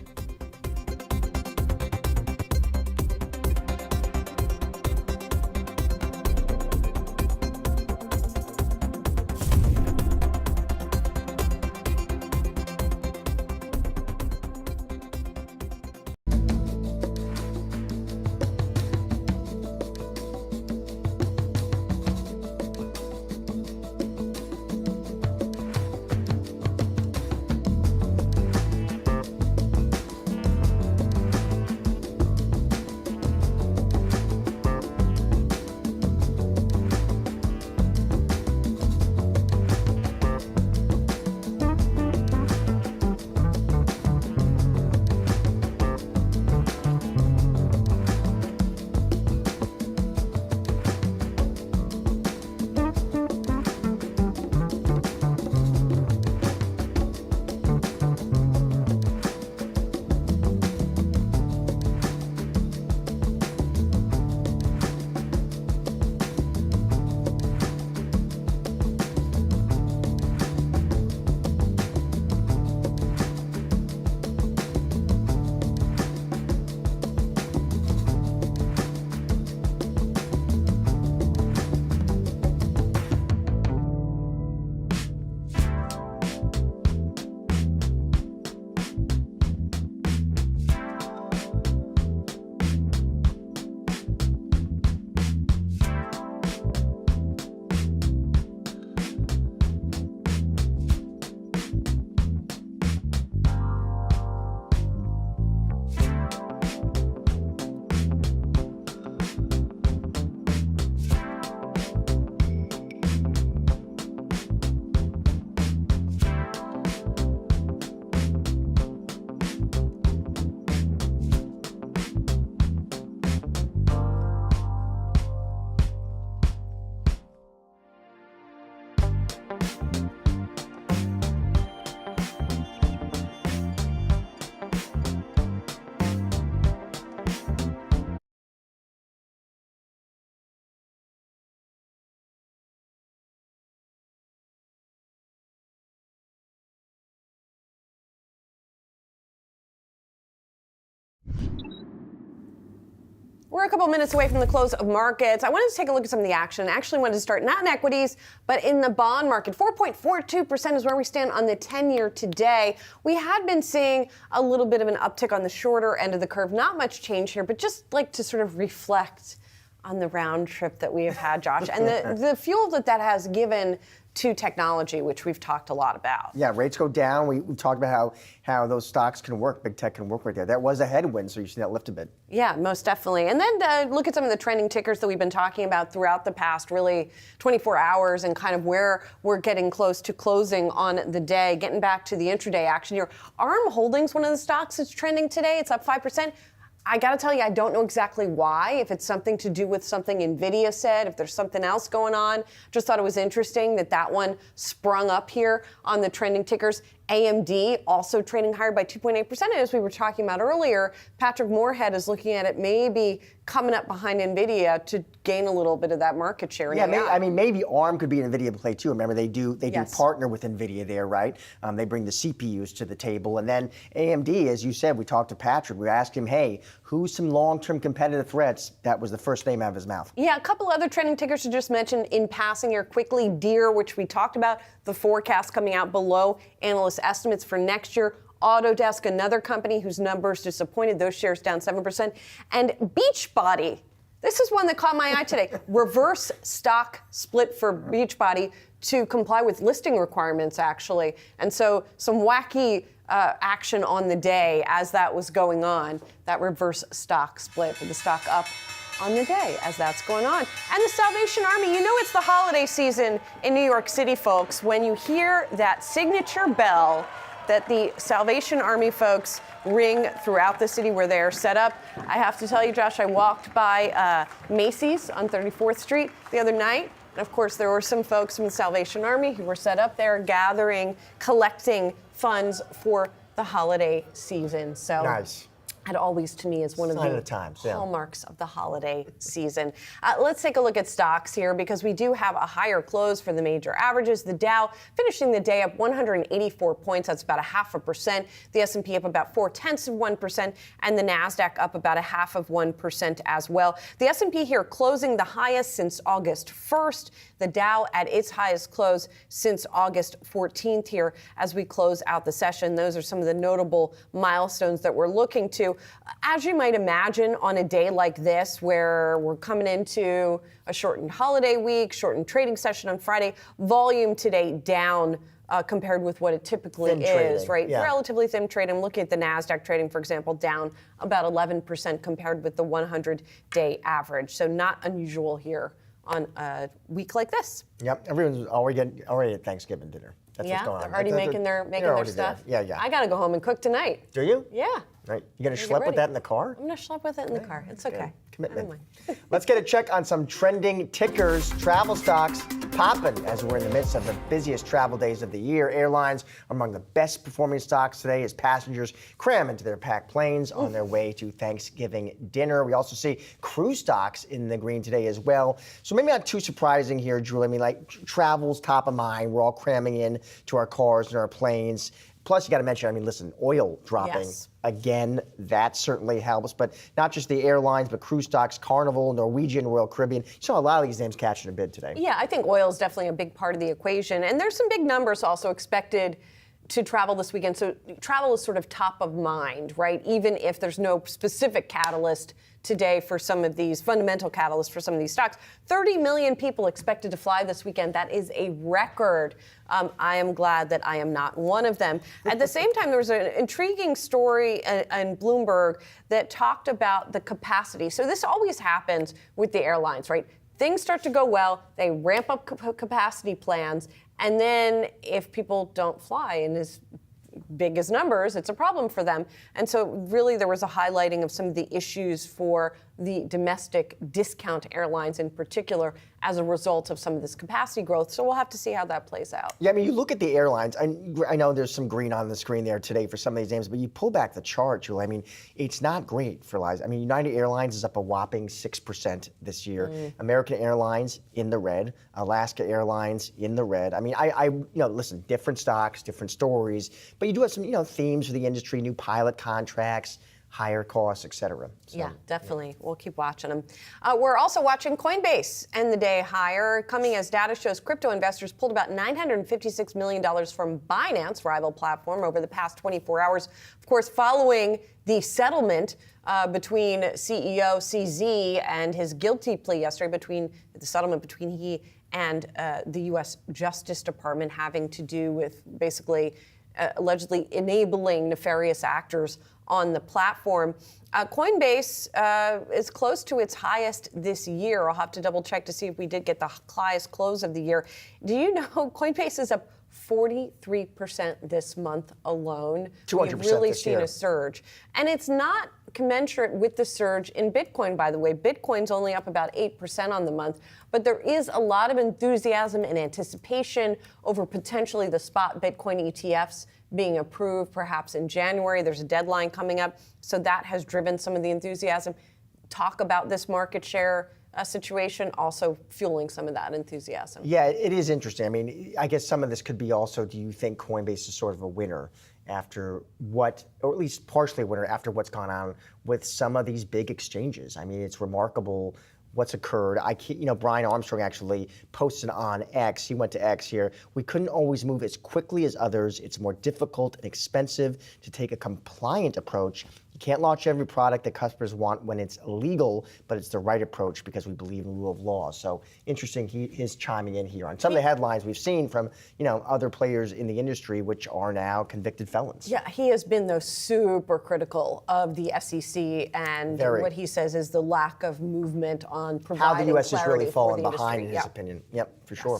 We're a couple minutes away from the close of markets. I wanted to take a look at some of the action. I actually wanted to start not in equities, but in the bond market. 4.42% is where we stand on the 10-year today. We had been seeing a little bit of an uptick on the shorter end of the curve. Not much change here, but just like to sort of reflect on the round trip that we have had, Josh, and the fuel that has given to technology, which we've talked a lot about. Yeah, rates go down. We talked about how those stocks can work, big tech can work right there. That was a headwind, so you see that lift a bit. Yeah, most definitely. And then look at some of the trending tickers that we've been talking about throughout the past, really 24 hours, and kind of where we're getting close to closing on the day. Getting back to the intraday action here. ARM Holdings, one of the stocks that's trending today. It's up 5%. I got to tell you, I don't know exactly why, if it's something to do with something Nvidia said, if there's something else going on. Just thought it was interesting that one sprung up here on the trending tickers. AMD also trading higher by 2.8%. As we were talking about earlier, Patrick Moorhead is looking at it maybe coming up behind Nvidia to gain a little bit of that market share. Yeah, maybe ARM could be an Nvidia play too. Remember, they do Yes. partner with Nvidia there, right? They bring the CPUs to the table, and then AMD, as you said, we talked to Patrick. We asked him, hey, who's some long-term competitive threats? That was the first name out of his mouth. Yeah, a couple other trending tickers to just mention in passing here quickly. Deere, which we talked about, the forecast coming out below analyst estimates for next year. Autodesk, another company whose numbers disappointed, those shares down 7%. And Beachbody, this is one that caught my eye today. Reverse stock split for Beachbody to comply with listing requirements, actually. And so some wacky action on the day as that was going on, that reverse stock split, with the stock up on the day as that's going on. And the Salvation Army, you know it's the holiday season in New York City, folks, when you hear that signature bell that the Salvation Army folks ring throughout the city where they are set up. I have to tell you, Josh, I walked by Macy's on 34th Street the other night. And of course, there were some folks from the Salvation Army who were set up there gathering, collecting funds for the holiday season. So nice. That always, to me, is one of the hallmarks of the holiday season. Let's take a look at stocks here, because we do have a higher close for the major averages. The Dow finishing the day up 184 points. That's about 0.5%. The S&P up about 0.4%, and the Nasdaq up about 0.5% as well. The S&P here closing the highest since August 1st. The Dow at its highest close since August 14th here as we close out the session. Those are some of the notable milestones that we're looking to. As you might imagine, on a day like this, where we're coming into a shortened holiday week, shortened trading session on Friday, volume today down compared with what it typically is, right? Yeah. Relatively thin trade. I'm looking at the Nasdaq trading, for example, down about 11% compared with the 100-day average. So not unusual here on a week like this. Yep, everyone's already at Thanksgiving dinner. That's what's going on. They're already making their stuff. There. Yeah. I got to go home and cook tonight. Do you? Yeah. Right. You going to schlep with that in the car? I'm going to schlep with it in the car. It's okay. Commitment. Let's get a check on some trending tickers. Travel stocks popping as we're in the midst of the busiest travel days of the year. Airlines are among the best performing stocks today as passengers cram into their packed planes on their way to Thanksgiving dinner. We also see cruise stocks in the green today as well. So maybe not too surprising here, Julie. I mean, like, travel's top of mind. We're all cramming in to our cars and our planes. Plus, you got to mention, I mean, listen, oil dropping again. That certainly helps. But not just the airlines, but cruise stocks, Carnival, Norwegian, Royal Caribbean. You saw a lot of these names catching a bid today. Yeah, I think oil is definitely a big part of the equation. And there's some big numbers also expected to travel this weekend. So travel is sort of top of mind, right? Even if there's no specific catalyst today for some of these fundamental catalysts for some of these stocks. 30 million people expected to fly this weekend. That is a record. I am glad that I am not one of them. At the same time, there was an intriguing story in Bloomberg that talked about the capacity. So this always happens with the airlines, right? Things start to go well, they ramp up capacity plans, and then if people don't fly in as big as numbers, it's a problem for them. And so really there was a highlighting of some of the issues for the domestic discount airlines in particular as a result of some of this capacity growth. So we'll have to see how that plays out. Yeah, I mean, you look at the airlines, I know there's some green on the screen there today for some of these names, but you pull back the chart, Julie, I mean, it's not great for lives. I mean, United Airlines is up a whopping 6% this year. American Airlines in the red. Alaska Airlines in the red. I mean, listen, different stocks, different stories, but you do have some, themes for the industry, new pilot contracts, higher costs, et cetera. So, yeah, definitely. We'll keep watching them. We're also watching Coinbase end the day higher, coming as data shows crypto investors pulled about $956 million from Binance, rival platform, over the past 24 hours. Of course, following the settlement between CEO CZ and his guilty plea yesterday, between he and the U.S. Justice Department, having to do with basically allegedly enabling nefarious actors on the platform. Coinbase is close to its highest this year. I'll have to double check to see if we did get the highest close of the year. Do you know Coinbase is up 43% this month alone? 200% We've really this seen year. a surge. And it's not commensurate with the surge in Bitcoin, by the way. Bitcoin's only up about 8% on the month. But there is a lot of enthusiasm and anticipation over potentially the spot Bitcoin ETFs being approved perhaps in January. There's a deadline coming up. So that has driven some of the enthusiasm. Talk about this market share situation also fueling some of that enthusiasm. Yeah, it is interesting. I mean, I guess some of this could be also, do you think Coinbase is sort of a winner after what, or at least partially a winner after what's gone on with some of these big exchanges? I mean, it's remarkable what's occurred. Brian Armstrong actually posted on X. He went to X here. We couldn't always move as quickly as others. It's more difficult and expensive to take a compliant approach. You can't launch every product that customers want when it's illegal, but it's the right approach because we believe in the rule of law. So interesting, he is chiming in here on some of the headlines we've seen from other players in the industry, which are now convicted felons. Yeah, he has been, though, super critical of the SEC and what he says is the lack of movement on providing how the U.S. has really fallen the behind, in his industry. opinion. Yep, for sure.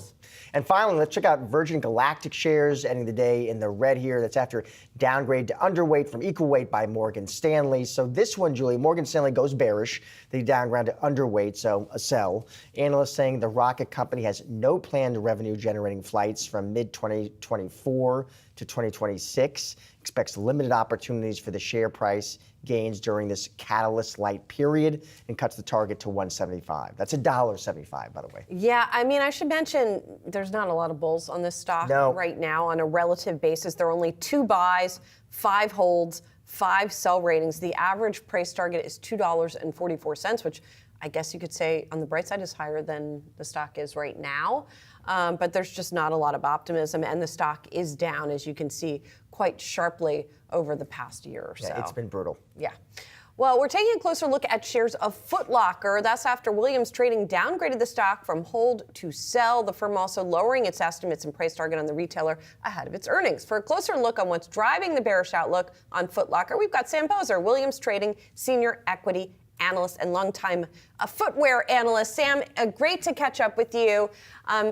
And finally, let's check out Virgin Galactic shares ending the day in the red here. That's after downgrade to underweight from equal weight by Morgan Stanley. So this one, Julie, Morgan Stanley goes bearish. They downgrade to underweight, so a sell. Analysts saying the rocket company has no planned revenue-generating flights from mid-2024 to 2026. Expects limited opportunities for the share price gains during this catalyst-light period and cuts the target to $175. That's $1.75, by the way. Yeah, I mean, I should mention there's not a lot of bulls on this stock right now on a relative basis. There are only 2 buys, 5 holds, 5 sell ratings. The average price target is $2.44, which I guess you could say on the bright side is higher than the stock is right now. But there's just not a lot of optimism, and the stock is down, as you can see, quite sharply over the past year or so. Yeah, it's been brutal. Yeah. Well, we're taking a closer look at shares of Foot Locker. That's after Williams Trading downgraded the stock from hold to sell. The firm also lowering its estimates and price target on the retailer ahead of its earnings. For a closer look on what's driving the bearish outlook on Foot Locker, we've got Sam Poser, Williams Trading senior equity analyst and longtime footwear analyst. Sam, great to catch up with you.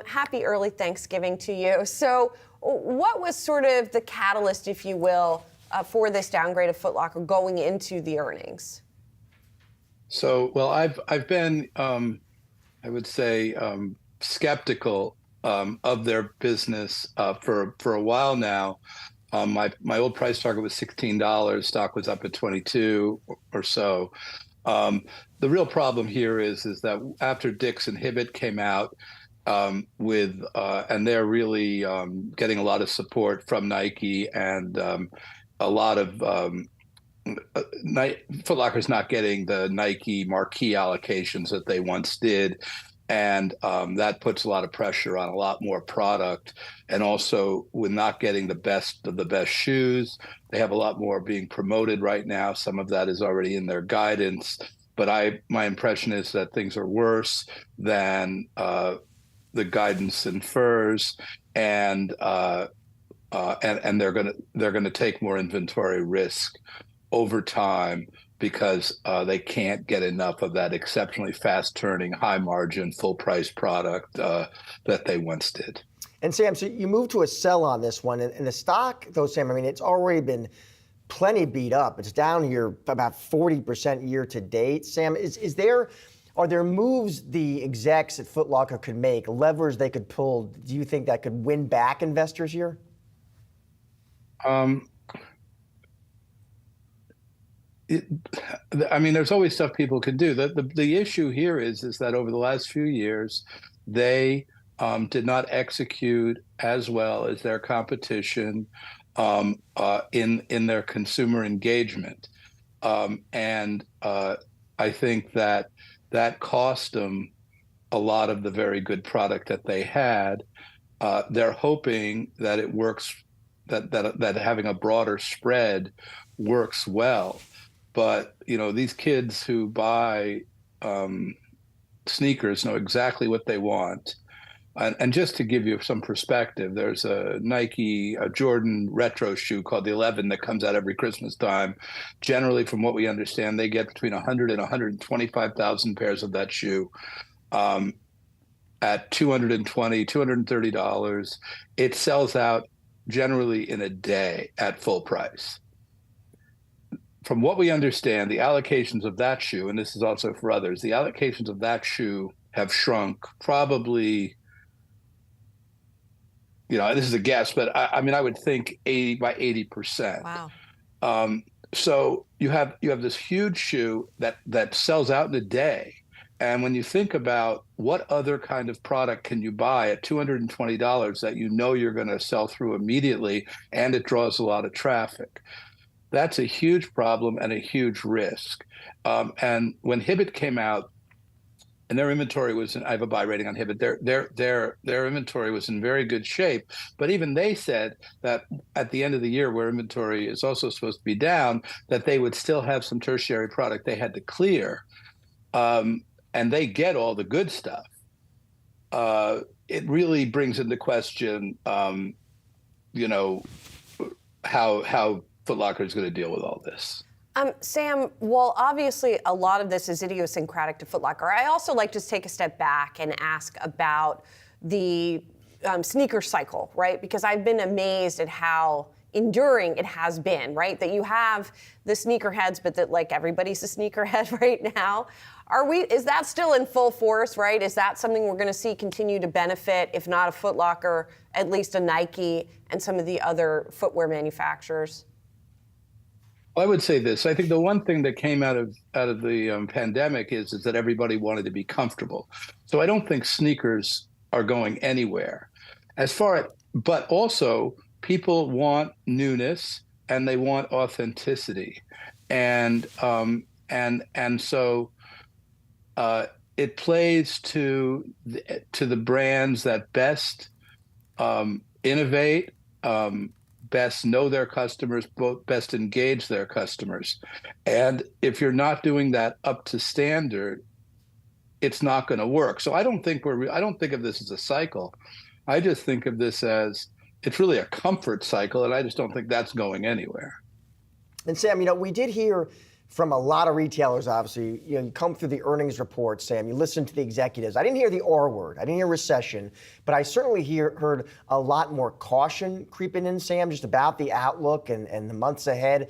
Happy early Thanksgiving to you. So what was sort of the catalyst, if you will, for this downgrade of Foot Locker going into the earnings? So, well, I've been, I would say, skeptical of their business for a while now. My old price target was $16. Stock was up at 22 or so. The real problem here is that after Dick's and Hibbett came out and they're really getting a lot of support from Nike and a lot of Foot Locker's not getting the Nike marquee allocations that they once did. And that puts a lot of pressure on a lot more product. And also, with not getting the best of the best shoes, they have a lot more being promoted right now. Some of that is already in their guidance. But my impression is that things are worse than the guidance infers, and they're gonna take more inventory risk over time because they can't get enough of that exceptionally fast-turning, high-margin, full-price product that they once did. And Sam, so you moved to a sell on this one, and the stock, though, Sam, I mean, it's already been plenty beat up. It's down here about 40% year to date. Sam, are there moves the execs at Foot Locker could make, levers they could pull? Do you think that could win back investors here? I mean, there's always stuff people can do. The issue here is that over the last few years, they did not execute as well as their competition in their consumer engagement, and I think that cost them a lot of the very good product that they had. They're hoping that it works, that having a broader spread works well. But, these kids who buy sneakers know exactly what they want. And just to give you some perspective, there's a Jordan retro shoe called the 11 that comes out every Christmas time. Generally, from what we understand, they get between 100 and 125,000 pairs of that shoe at $220, $230. It sells out generally in a day at full price. From what we understand, the allocations of that shoe, and this is also for others, the allocations of that shoe have shrunk probably, this is a guess, but I mean, I would think 80%. Wow. So you have this huge shoe that sells out in a day. And when you think about what other kind of product can you buy at $220 that you're going to sell through immediately, and it draws a lot of traffic, that's a huge problem and a huge risk. And when Hibbett came out, and their inventory was I have a buy rating on Hibbett. Their inventory was in very good shape, but even they said that at the end of the year, where inventory is also supposed to be down, that they would still have some tertiary product they had to clear, and they get all the good stuff. It really brings into question, how Foot Locker is going to deal with all this. Sam, well, obviously a lot of this is idiosyncratic to Foot Locker. I also like to take a step back and ask about the sneaker cycle, right? Because I've been amazed at how enduring it has been, right? That you have the sneakerheads, but that like everybody's a sneakerhead right now. Is that still in full force, right? Is that something we're going to see continue to benefit, if not a Foot Locker, at least a Nike and some of the other footwear manufacturers? I would say this. I think the one thing that came out of the pandemic is that everybody wanted to be comfortable. So I don't think sneakers are going anywhere. But also people want newness and they want authenticity, and so it plays to the brands that best innovate. Best know their customers, best engage their customers. And if you're not doing that up to standard, it's not going to work. So I don't think of this as a cycle. I just think of this as it's really a comfort cycle, and I just don't think that's going anywhere. And Sam, we did hear from a lot of retailers, obviously. You come through the earnings report, Sam, you listen to the executives. I didn't hear the R word. I didn't hear recession, but I certainly heard a lot more caution creeping in, Sam, just about the outlook and the months ahead.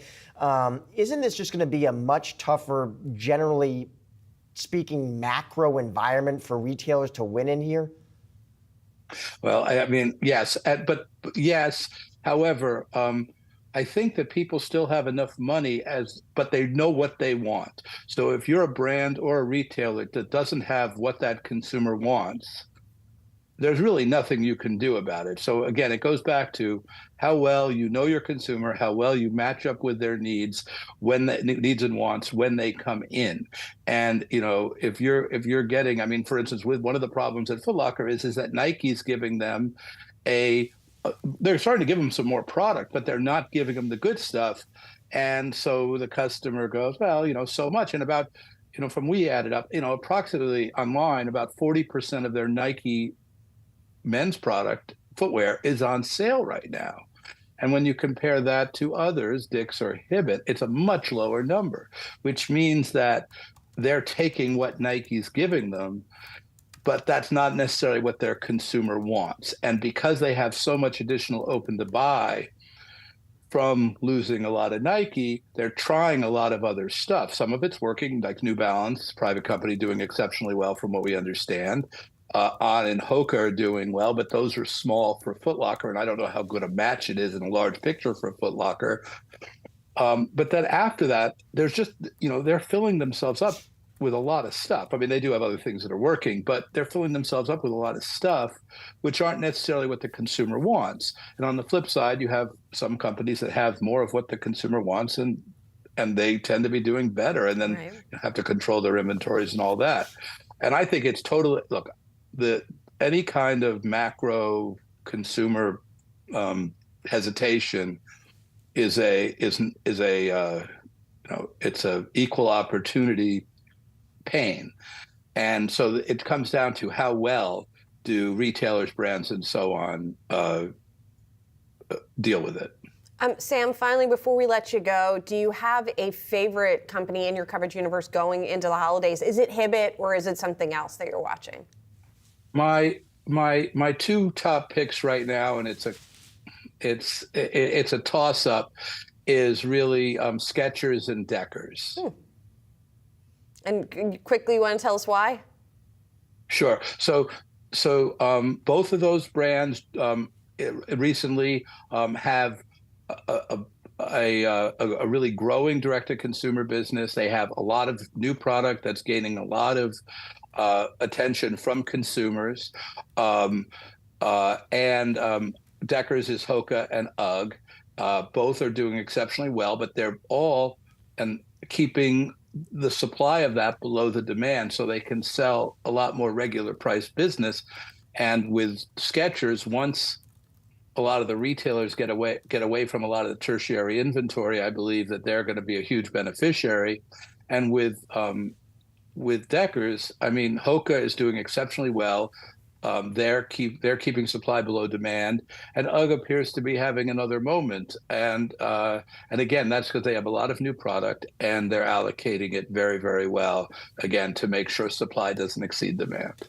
Isn't this just going to be a much tougher, generally speaking, macro environment for retailers to win in here? Well, I mean, yes, but yes. However, I think that people still have enough money, but they know what they want. So if you're a brand or a retailer that doesn't have what that consumer wants, there's really nothing you can do about it. So again, it goes back to how well you know your consumer, how well you match up with their needs needs and wants when they come in. And if you're getting, I mean, for instance, with one of the problems at Foot Locker is that Nike's giving them they're starting to give them some more product, but they're not giving them the good stuff. And so the customer goes, well, so much. And about, from we added up, approximately online, about 40% of their Nike men's product footwear is on sale right now. And when you compare that to others, Dick's or Hibbett, it's a much lower number, which means that they're taking what Nike's giving them, but that's not necessarily what their consumer wants. And because they have so much additional open to buy, from losing a lot of Nike, they're trying a lot of other stuff. Some of it's working, like New Balance, private company doing exceptionally well from what we understand. On and Hoka are doing well, but those are small for Foot Locker, and I don't know how good a match it is in a large picture for Foot Locker. But then after that, there's just, they're filling themselves up with a lot of stuff. I mean, they do have other things that are working, but they're filling themselves up with a lot of stuff, which aren't necessarily what the consumer wants. And on the flip side, you have some companies that have more of what the consumer wants, and they tend to be doing better, and then you have to control their inventories and all that. And I think it's totally, look, any kind of macro consumer hesitation is it's a equal opportunity pain. And so it comes down to how well do retailers, brands, and so on deal with it. Sam, finally, before we let you go, do you have a favorite company in your coverage universe going into the holidays? Is it Hibbett or is it something else that you're watching? My two top picks right now, and it's a toss-up, is really Skechers and Deckers. And quickly, you want to tell us why? Sure. So both of those brands recently have a really growing direct-to-consumer business. They have a lot of new product that's gaining a lot of attention from consumers. And Deckers is Hoka and UGG. Both are doing exceptionally well, but they're all keeping the supply of that below the demand so they can sell a lot more regular price business. And with Skechers, once a lot of the retailers get away from a lot of the tertiary inventory, I believe that they're going to be a huge beneficiary. And with Deckers, I mean, Hoka is doing exceptionally well. They're keeping supply below demand, and UGG appears to be having another moment. And again, that's because they have a lot of new product and they're allocating it very, very well, again, to make sure supply doesn't exceed demand.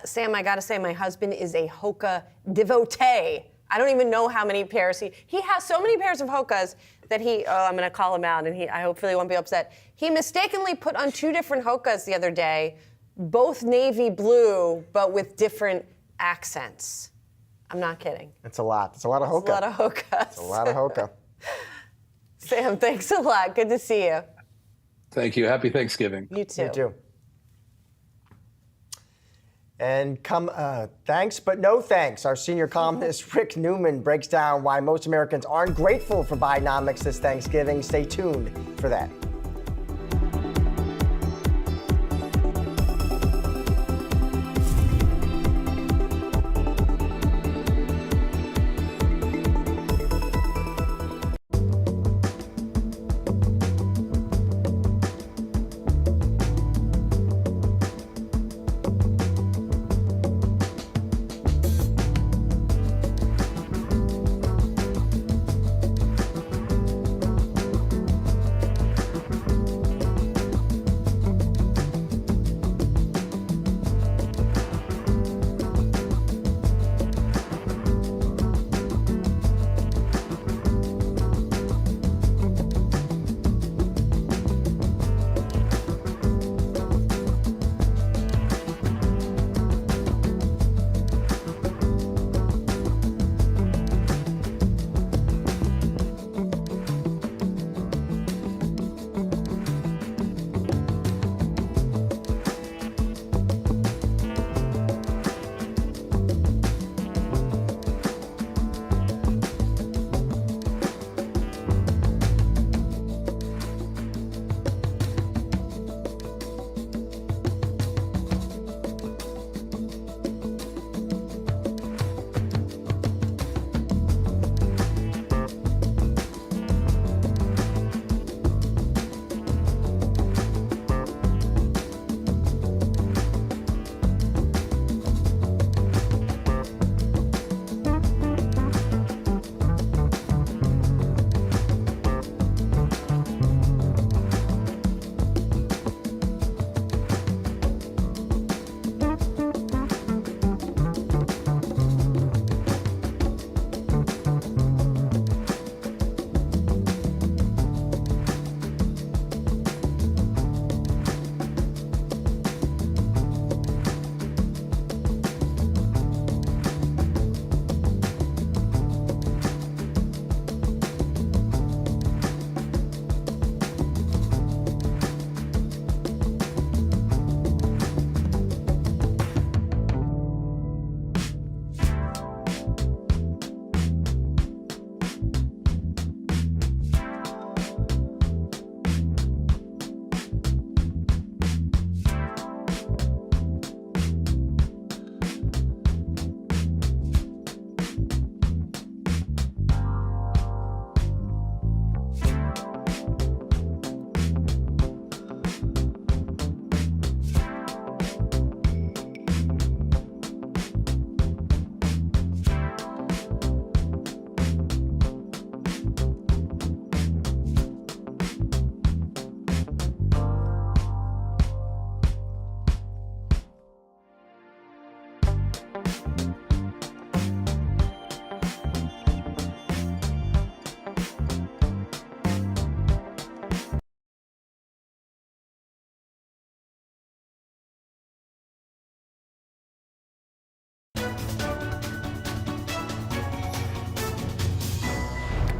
Sam, I got to say, my husband is a Hoka devotee. I don't even know how many pairs he has. So many pairs of Hokas that I'm going to call him out, and I hopefully won't be upset. He mistakenly put on two different Hokas the other day, both navy blue, but with different accents. I'm not kidding. It's a lot. It's a lot of Hoka. It's a lot of Hokas. It's a lot of Hoka. Sam, thanks a lot. Good to see you. Thank you. Happy Thanksgiving. You too. You too. And thanks, but no thanks. Our senior columnist, Rick Newman, breaks down why most Americans aren't grateful for Bidenomics this Thanksgiving. Stay tuned for that.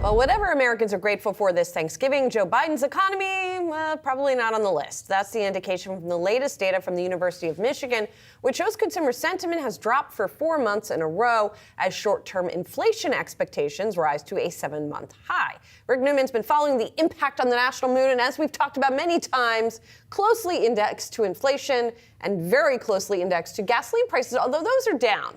Well, whatever Americans are grateful for this Thanksgiving, Joe Biden's economy, probably not on the list. That's the indication from the latest data from the University of Michigan, which shows consumer sentiment has dropped for 4 months in a row as short-term inflation expectations rise to a 7-month high. Rick Newman's been following the impact on the national mood, and as we've talked about many times, closely indexed to inflation and very closely indexed to gasoline prices, although those are down.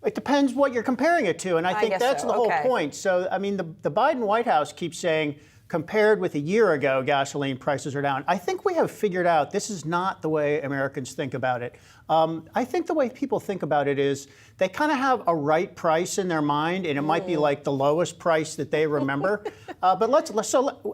It depends what you're comparing it to, and I think that's so. the whole Okay. point. So, I mean, the Biden White House keeps saying, compared with a year ago, gasoline prices are down. I think we have figured out this is not the way Americans think about it. I think the way people think about it is they kind of have a right price in their mind, and it might be like the lowest price that they remember. But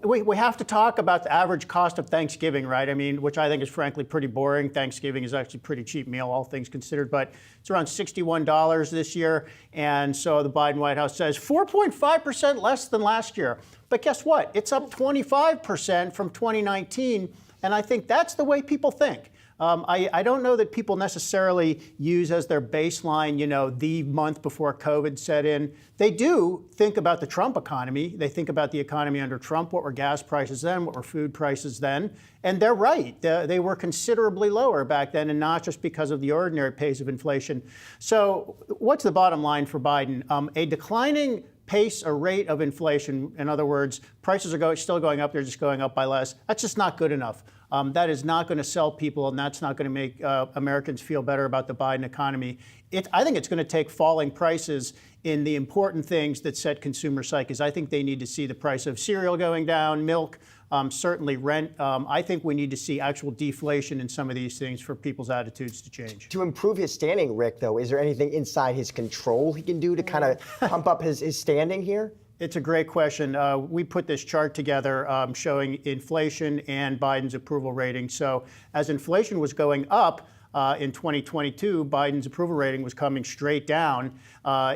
we have to talk about the average cost of Thanksgiving, right? I mean, which I think is frankly pretty boring. Thanksgiving is actually a pretty cheap meal, all things considered, but it's around $61 this year. And so the Biden White House says 4.5% less than last year. But guess what? It's up 25% from 2019. And I think that's the way people think. I don't know that people necessarily use as their baseline, the month before COVID set in. They do think about the Trump economy. They think about the economy under Trump. What were gas prices then? What were food prices then? And they're right. They were considerably lower back then, and not just because of the ordinary pace of inflation. So what's the bottom line for Biden? A declining pace or rate of inflation, in other words, prices are still going up, they're just going up by less. That's just not good enough. That is not going to sell people, and that's not going to make Americans feel better about the Biden economy. I think it's going to take falling prices in the important things that set consumer psyches. I think they need to see the price of cereal going down, milk, certainly rent. I think we need to see actual deflation in some of these things for people's attitudes to change. To improve his standing, Rick, though, is there anything inside his control he can do to kind of pump up his standing here? It's a great question. We put this chart together showing inflation and Biden's approval rating. So as inflation was going up in 2022, Biden's approval rating was coming straight down.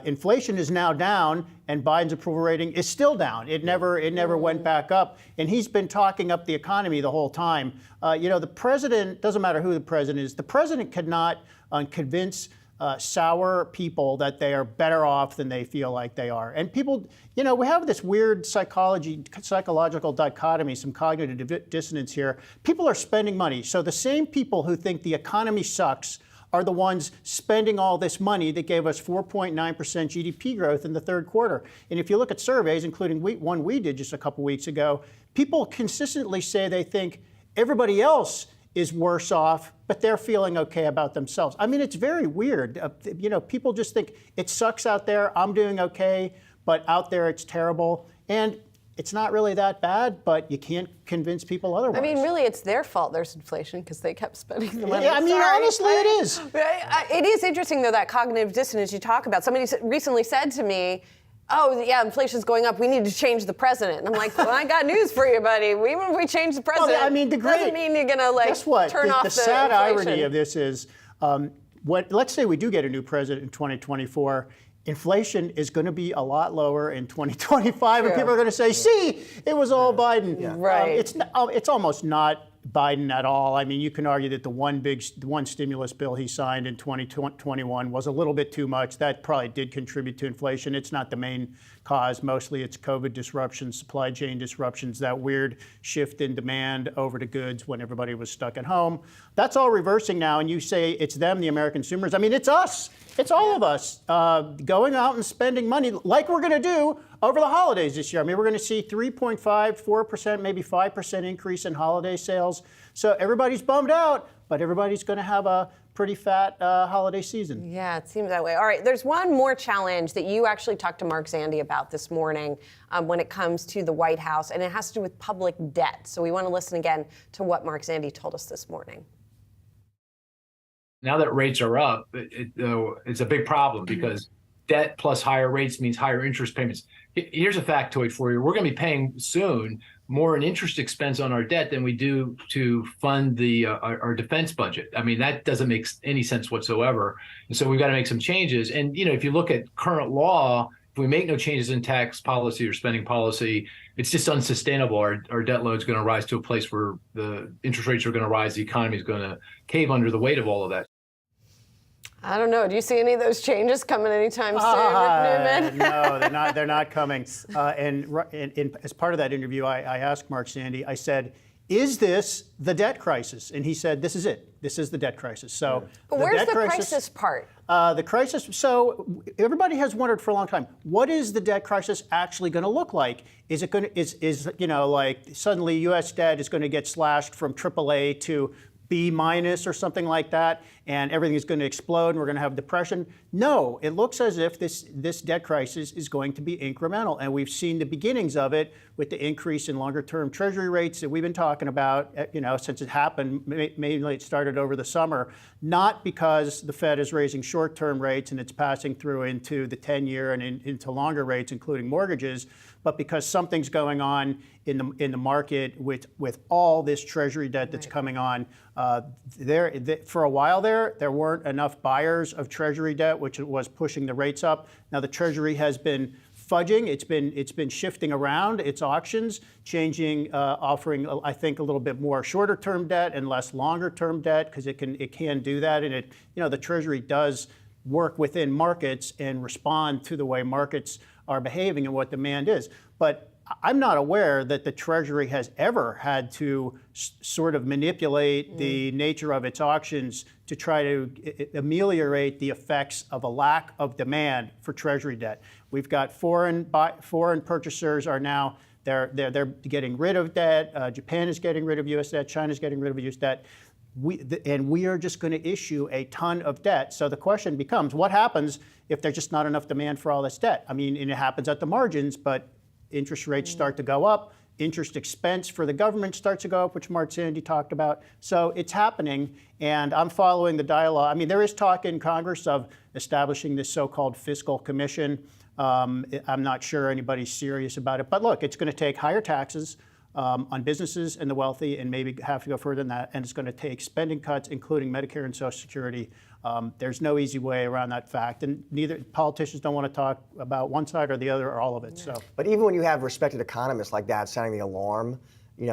Inflation is now down, and Biden's approval rating is still down. It never went back up. And he's been talking up the economy the whole time. The president, doesn't matter who the president is, the president cannot convince sour people that they are better off than they feel like they are. And people, we have this weird psychological dichotomy, some cognitive dissonance here. People are spending money. So the same people who think the economy sucks are the ones spending all this money that gave us 4.9% GDP growth in the third quarter. And if you look at surveys, including one we did just a couple weeks ago, people consistently say they think everybody else is worse off, but they're feeling okay about themselves. I mean, it's very weird. People just think it sucks out there, I'm doing okay, but out there it's terrible. And it's not really that bad, but you can't convince people otherwise. I mean, really, it's their fault there's inflation because they kept spending the money. Yeah, I mean, honestly, it is. It is interesting, though, that cognitive dissonance you talk about. Somebody recently said to me, oh, yeah, inflation's going up. We need to change the president. And I'm like, well, I got news for you, buddy. Even if we change the president, doesn't mean you're going to turn off the sad inflation. irony of this is, let's say we do get a new president in 2024. Inflation is going to be a lot lower in 2025, and people are going to say, see, it was all Biden. Yeah. Right. It's almost not Biden at all. I mean, you can argue that the one stimulus bill he signed in 2021 was a little bit too much. That probably did contribute to inflation. It's not the main cause. Mostly it's COVID disruptions, supply chain disruptions, that weird shift in demand over to goods when everybody was stuck at home. That's all reversing now, and you say it's them, the American consumers. I mean, it's us. It's all of us going out and spending money like we're going to do over the holidays this year. I mean, we're going to see 3.5%, 4%, maybe 5% increase in holiday sales. So everybody's bummed out, but everybody's going to have a pretty fat holiday season. Yeah, it seems that way. All right, there's one more challenge that you actually talked to Mark Zandi about this morning when it comes to the White House, and it has to do with public debt. So we want to listen again to what Mark Zandi told us this morning. Now that rates are up, it's a big problem because debt plus higher rates means higher interest payments. Here's a factoid for you. We're going to be paying soon more in interest expense on our debt than we do to fund our defense budget. I mean, that doesn't make any sense whatsoever. And so we've got to make some changes. And, if you look at current law, if we make no changes in tax policy or spending policy, it's just unsustainable. Our debt load is going to rise to a place where the interest rates are going to rise. The economy is going to cave under the weight of all of that. I don't know. Do you see any of those changes coming anytime soon, Newman? No, they're not. They're not coming. And as part of that interview, I asked Mark Sandy. I said, "Is this the debt crisis?" And he said, "This is it. This is the debt crisis." So, but where's the crisis part? The crisis. So everybody has wondered for a long time, what is the debt crisis actually going to look like? Is it going to like suddenly U.S. debt is going to get slashed from AAA to B- or something like that, and everything is going to explode and we're going to have depression? No, it looks as if this debt crisis is going to be incremental, and we've seen the beginnings of it with the increase in longer-term Treasury rates that we've been talking about, since it happened. Mainly it started over the summer, not because the Fed is raising short-term rates and it's passing through into the 10-year and into longer rates, including mortgages, but because something's going on in the market with all this Treasury debt that's coming on. For a while there weren't enough buyers of Treasury debt, which was pushing the rates up. Now the Treasury has been fudging. It's been shifting around its auctions, changing, offering, I think, a little bit more shorter-term debt and less longer-term debt, because it can do that. And the Treasury does work within markets and respond to the way markets are behaving and what demand is. But I'm not aware that the Treasury has ever had to sort of manipulate the nature of its auctions to try to ameliorate the effects of a lack of demand for Treasury debt. We've got foreign purchasers are now they're getting rid of debt. Japan is getting rid of U.S. debt. China's getting rid of U.S. debt. We are just going to issue a ton of debt. So the question becomes, what happens if there's just not enough demand for all this debt? I mean, and it happens at the margins, but interest rates start to go up. Interest expense for the government starts to go up, which Mark Sandy talked about. So it's happening, and I'm following the dialogue. I mean, there is talk in Congress of establishing this so-called fiscal commission. I'm not sure anybody's serious about it. But look, it's going to take higher taxes on businesses and the wealthy, and maybe have to go further than that. And it's going to take spending cuts, including Medicare and Social Security. There's no easy way around that fact, and neither politicians don't want to talk about one side or the other or all of it. So, but even when you have respected economists like that sounding the alarm,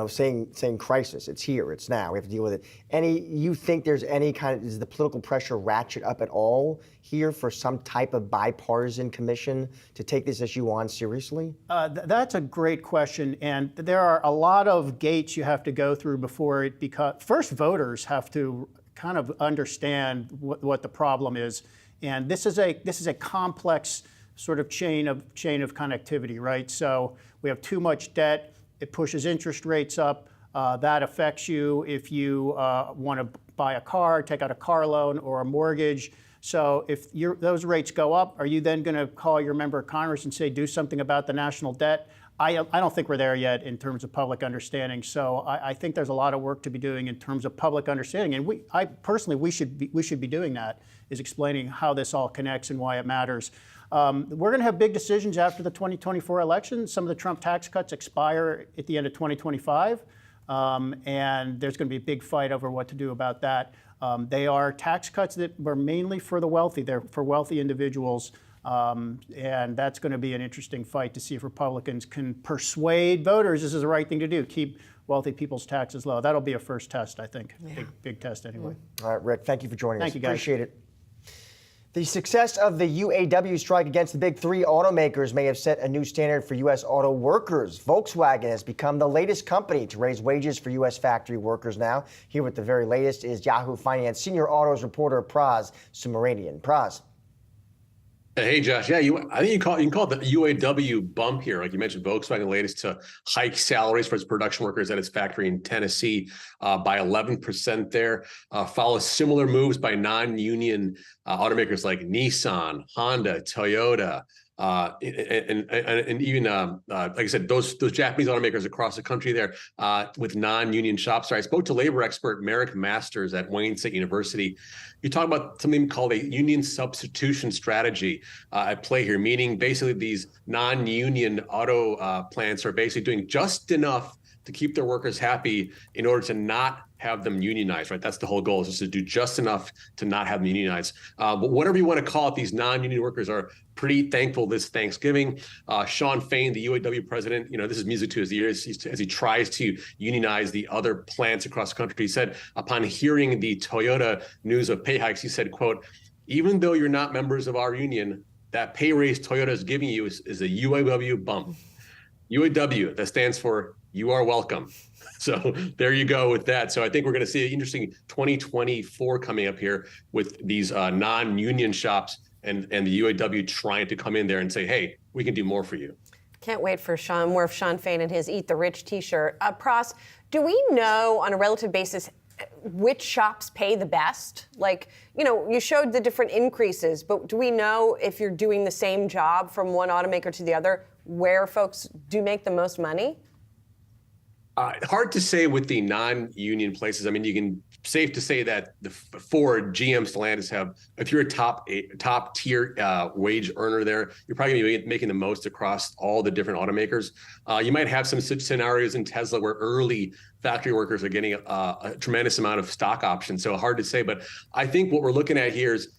saying crisis, it's here, it's now, we have to deal with it. You think there's does the political pressure ratchet up at all here for some type of bipartisan commission to take this issue on seriously? That's a great question, and there are a lot of gates you have to go through before it becomes. First, voters have to kind of understand what the problem is, and this is a complex sort of chain of connectivity, right? So we have too much debt. It pushes interest rates up. That affects you if you want to buy a car, take out a car loan or a mortgage. So if those rates go up, are you then going to call your member of Congress and say, do something about the national debt? I don't think we're there yet in terms of public understanding. So I think there's a lot of work to be doing in terms of public understanding. And we should be doing that, is explaining how this all connects and why it matters. We're going to have big decisions after the 2024 election. Some of the Trump tax cuts expire at the end of 2025. And there's going to be a big fight over what to do about that. They are tax cuts that were mainly for the wealthy. They're for wealthy individuals. And that's going to be an interesting fight to see if Republicans can persuade voters this is the right thing to do, keep wealthy people's taxes low. That'll be a first test, I think. Yeah. Big test anyway. All right, Rick, thank you for joining us. Thank you, guys. Appreciate it. The success of the UAW strike against the big three automakers may have set a new standard for U.S. auto workers. Volkswagen has become the latest company to raise wages for U.S. factory workers now. Here with the very latest is Yahoo Finance senior autos reporter Praz Sumeranian. Praz. Hey, Josh. Yeah, I think you can call it the UAW bump here. Like you mentioned, Volkswagen latest to hike salaries for its production workers at its factory in Tennessee by 11% there. Follows similar moves by non-union automakers like Nissan, Honda, Toyota, and even like I said, those Japanese automakers across the country there with non-union shops. So I spoke to labor expert Merrick Masters at Wayne State University. You talk about something called a union substitution strategy at play here, meaning basically these non-union auto plants are basically doing just enough to keep their workers happy in order to not have them unionized, right? That's the whole goal, is just to do just enough to not have them unionized. But whatever you want to call it, these non-union workers are pretty thankful this Thanksgiving. Sean Fain, the UAW president, this is music to his ears as he tries to unionize the other plants across the country. He said, upon hearing the Toyota news of pay hikes, he said, quote, even though you're not members of our union, that pay raise Toyota is giving you is a UAW bump. UAW, that stands for you are welcome. So there you go with that. So I think we're going to see an interesting 2024 coming up here with these non-union shops and the UAW trying to come in there and say, hey, we can do more for you. Can't wait for more of Sean Fain and his Eat the Rich t-shirt. Pras, do we know on a relative basis which shops pay the best? Like, you know, you showed the different increases, but do we know if you're doing the same job from one automaker to the other, where folks do make the most money? Hard to say with the non-union places. I mean, you can safe to say that the Ford, GM, Stellantis have, if you're a top tier wage earner there, you're probably going to be making the most across all the different automakers. You might have some such scenarios in Tesla where early factory workers are getting a tremendous amount of stock options. So hard to say, but I think what we're looking at here is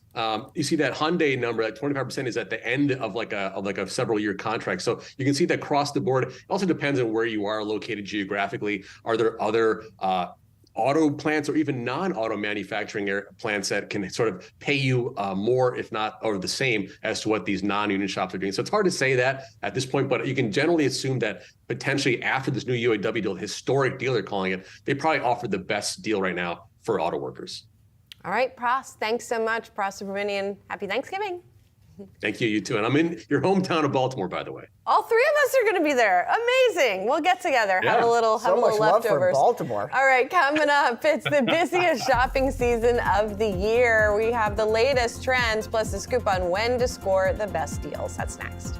you see that Hyundai number, that 25% is at the end of like a several year contract. So you can see that across the board. It also depends on where you are located geographically. Are there other auto plants or even non-auto manufacturing plants that can sort of pay you more, if not, or the same as to what these non-union shops are doing? So it's hard to say that at this point, but you can generally assume that potentially after this new UAW deal, historic deal they're calling it, they probably offer the best deal right now for auto workers. All right, Pras, thanks so much. Pras Subramanian, happy Thanksgiving. Thank you, you too. And I'm in your hometown of Baltimore, by the way. All three of us are going to be there. Amazing. We'll get together, have a little leftovers. Love for Baltimore. All right, coming up, it's the busiest shopping season of the year. We have the latest trends plus a scoop on when to score the best deals. That's next.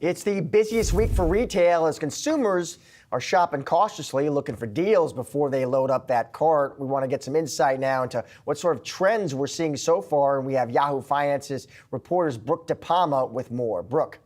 It's the busiest week for retail as consumers are shopping cautiously, looking for deals before they load up that cart. We want to get some insight now into what sort of trends we're seeing so far. And we have Yahoo Finance's reporters Brooke DePalma with more. Brooke.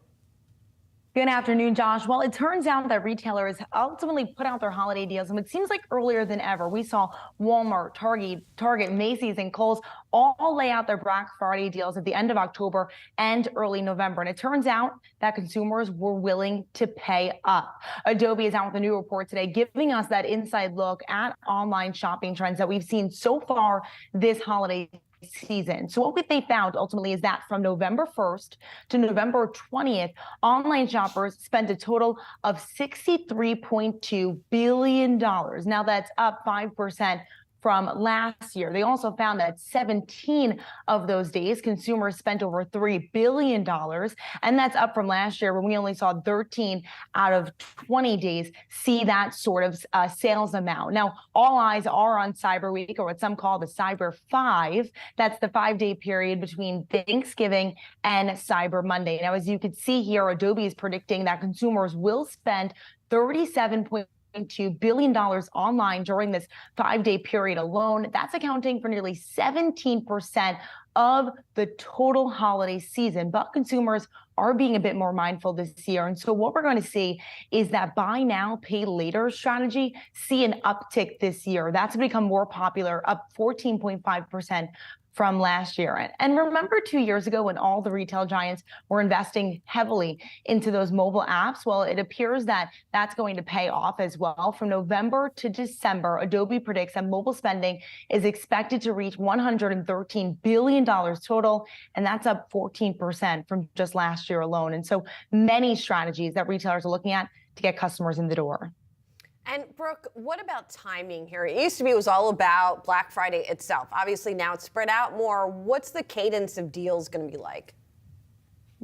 Good afternoon, Josh. Well, it turns out that retailers ultimately put out their holiday deals, and it seems like earlier than ever. We saw Walmart, Target, Macy's, and Kohl's all lay out their Black Friday deals at the end of October and early November. And it turns out that consumers were willing to pay up. Adobe is out with a new report today, giving us that inside look at online shopping trends that we've seen so far this holiday season. So what they found ultimately is that from November 1st to November 20th, online shoppers spent a total of $63.2 billion. Now that's up 5% from last year. They also found that 17 of those days, consumers spent over $3 billion, and that's up from last year when we only saw 13 out of 20 days see that sort of sales amount. Now, all eyes are on Cyber Week, or what some call the Cyber 5. That's the 5-day period between Thanksgiving and Cyber Monday. Now, as you can see here, Adobe is predicting that consumers will spend $37.2 billion online during this 5-day period alone. That's accounting for nearly 17% of the total holiday season. But consumers are being a bit more mindful this year. And so what we're going to see is that buy now, pay later strategy see an uptick this year. That's become more popular, up 14.5% from last year. And remember 2 years ago when all the retail giants were investing heavily into those mobile apps? Well, it appears that that's going to pay off as well. From November to December, Adobe predicts that mobile spending is expected to reach $113 billion total, and that's up 14% from just last year alone. And so many strategies that retailers are looking at to get customers in the door. And Brooke, what about timing here? It used to be it was all about Black Friday itself. Obviously now it's spread out more. What's the cadence of deals going to be like?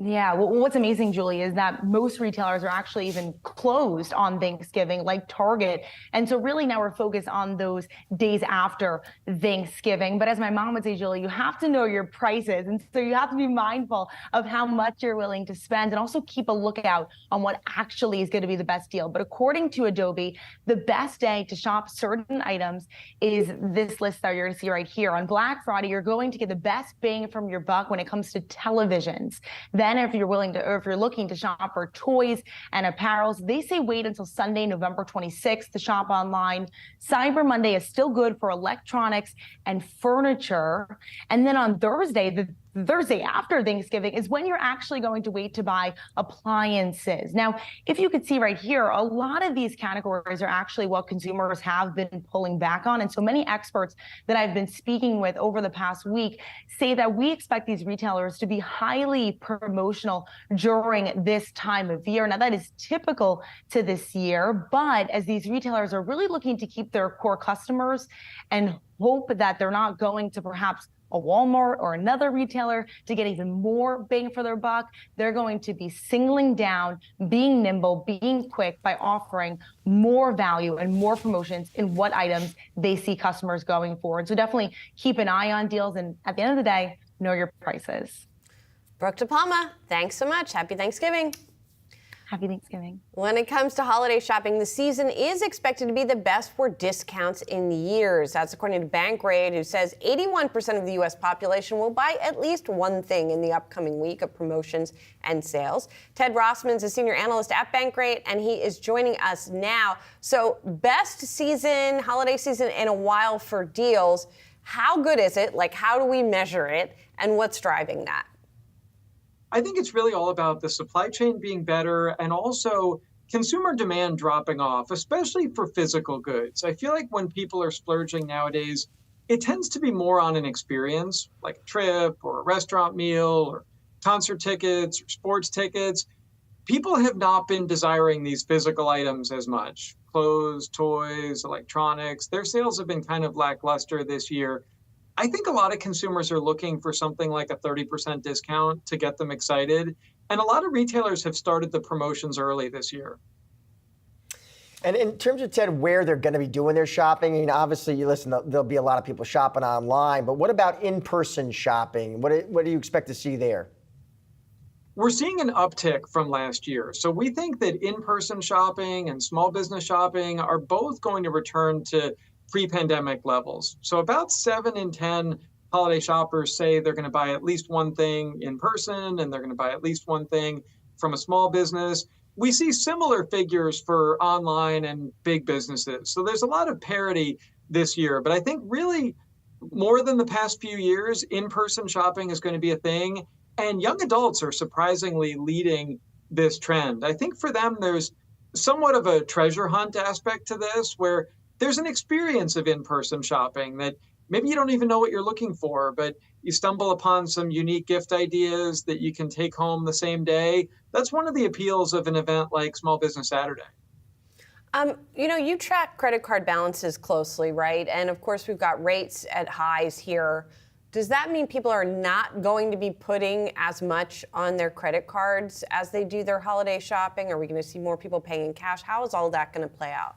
Yeah, well, what's amazing, Julie, is that most retailers are actually even closed on Thanksgiving, like Target. And so really now we're focused on those days after Thanksgiving. But as my mom would say, Julie, you have to know your prices. And so you have to be mindful of how much you're willing to spend and also keep a lookout on what actually is going to be the best deal. But according to Adobe, the best day to shop certain items is this list that you're going to see right here. On Black Friday, you're going to get the best bang from your buck when it comes to televisions. Then if you're willing to, or if you're looking to shop for toys and apparels, they say wait until Sunday, November 26th to shop online. Cyber Monday is still good for electronics and furniture. And then on Thursday, the Thursday after Thanksgiving is when you're actually going to wait to buy appliances. Now, if you could see right here, a lot of these categories are actually what consumers have been pulling back on. And so many experts that I've been speaking with over the past week say that we expect these retailers to be highly promotional during this time of year. Now, that is typical to this year, but as these retailers are really looking to keep their core customers and hope that they're not going to perhaps a Walmart or another retailer to get even more bang for their buck, they're going to be singling down, being nimble, being quick by offering more value and more promotions in what items they see customers going for. And so definitely keep an eye on deals. And at the end of the day, know your prices. Brooke DePalma, thanks so much. Happy Thanksgiving. Happy Thanksgiving. When it comes to holiday shopping, the season is expected to be the best for discounts in years. That's according to Bankrate, who says 81% of the U.S. population will buy at least one thing in the upcoming week of promotions and sales. Ted Rossman's a senior analyst at Bankrate, and he is joining us now. So best season, holiday season in a while for deals. How good is it? Like, how do we measure it? And what's driving that? I think it's really all about the supply chain being better and also consumer demand dropping off, especially for physical goods. I feel like when people are splurging nowadays, it tends to be more on an experience, like a trip or a restaurant meal or concert tickets or sports tickets. People have not been desiring these physical items as much. Clothes, toys, electronics, their sales have been kind of lackluster this year. I think a lot of consumers are looking for something like a 30% discount to get them excited. And a lot of retailers have started the promotions early this year. And in terms of, Ted, where they're going to be doing their shopping, I mean, obviously, there'll be a lot of people shopping online, but what about in-person shopping? What do you expect to see there? we're seeing an uptick from last year. So we think that in-person shopping and small business shopping are both going to return to pre-pandemic levels. So about 7 in 10 holiday shoppers say they're going to buy at least one thing in person, and they're going to buy at least one thing from a small business. We see similar figures for online and big businesses. So there's a lot of parity this year. But I think really more than the past few years, in-person shopping is going to be a thing. And young adults are surprisingly leading this trend. I think for them, there's somewhat of a treasure hunt aspect to this, where there's an experience of in-person shopping that maybe you don't even know what you're looking for, but you stumble upon some unique gift ideas that you can take home the same day. That's one of the appeals of an event like Small Business Saturday. You track credit card balances closely, right? And of course, we've got rates at highs here. Does that mean people are not going to be putting as much on their credit cards as they do their holiday shopping? Are we going to see more people paying in cash? How is all of that going to play out?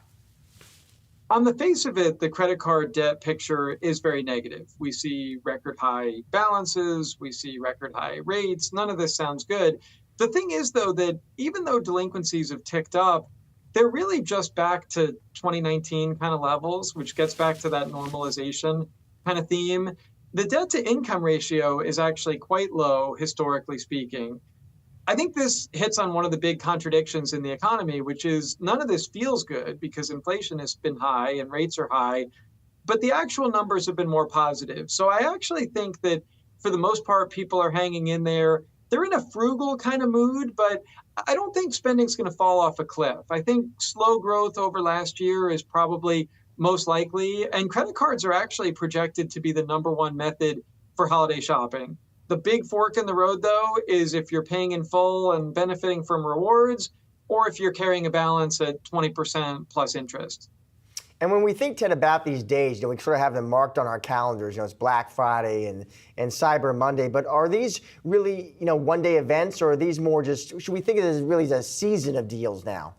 On the face of it, the credit card debt picture is very negative. We see record high balances, we see record high rates. None of this sounds good. The thing is, though, that even though delinquencies have ticked up, they're really just back to 2019 kind of levels, which gets back to that normalization kind of theme. The debt to income ratio is actually quite low, historically speaking. I think this hits on one of the big contradictions in the economy, which is none of this feels good because inflation has been high and rates are high, but the actual numbers have been more positive. So I actually think that for the most part, people are hanging in there. They're in a frugal kind of mood, but I don't think spending's going to fall off a cliff. I think slow growth over last year is probably most likely, and credit cards are actually projected to be the #1 method for holiday shopping. The big fork in the road, though, is if you're paying in full and benefiting from rewards, or if you're carrying a balance at 20% plus interest. And when we think, Ted, about these days, we sort of have them marked on our calendars. It's Black Friday and Cyber Monday. But are these really, one-day events, or are these more just, should we think of this as really as a season of deals now?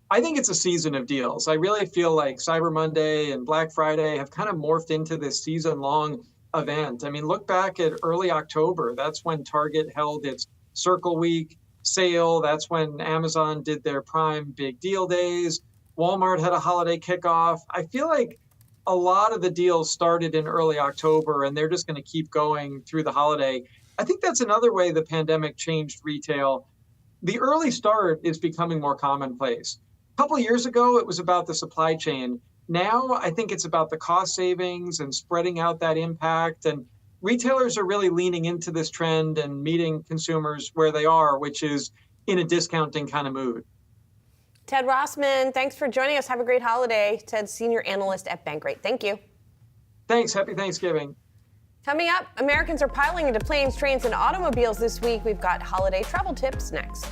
I think it's a season of deals. I really feel like Cyber Monday and Black Friday have kind of morphed into this season-long event. I mean, look back at early October. That's when Target held its Circle Week sale. That's when Amazon did their Prime Big Deal Days. Walmart had a holiday kickoff. I feel like a lot of the deals started in early October, and they're just going to keep going through the holiday. I think that's another way the pandemic changed retail. The early start is becoming more commonplace. A couple of years ago, it was about the supply chain. Now, I think it's about the cost savings and spreading out that impact. And retailers are really leaning into this trend and meeting consumers where they are, which is in a discounting kind of mood. Ted Rossman, thanks for joining us. Have a great holiday. Ted's senior analyst at Bankrate. Thank you. Thanks. Happy Thanksgiving. Coming up, Americans are piling into planes, trains, and automobiles this week. We've got holiday travel tips next.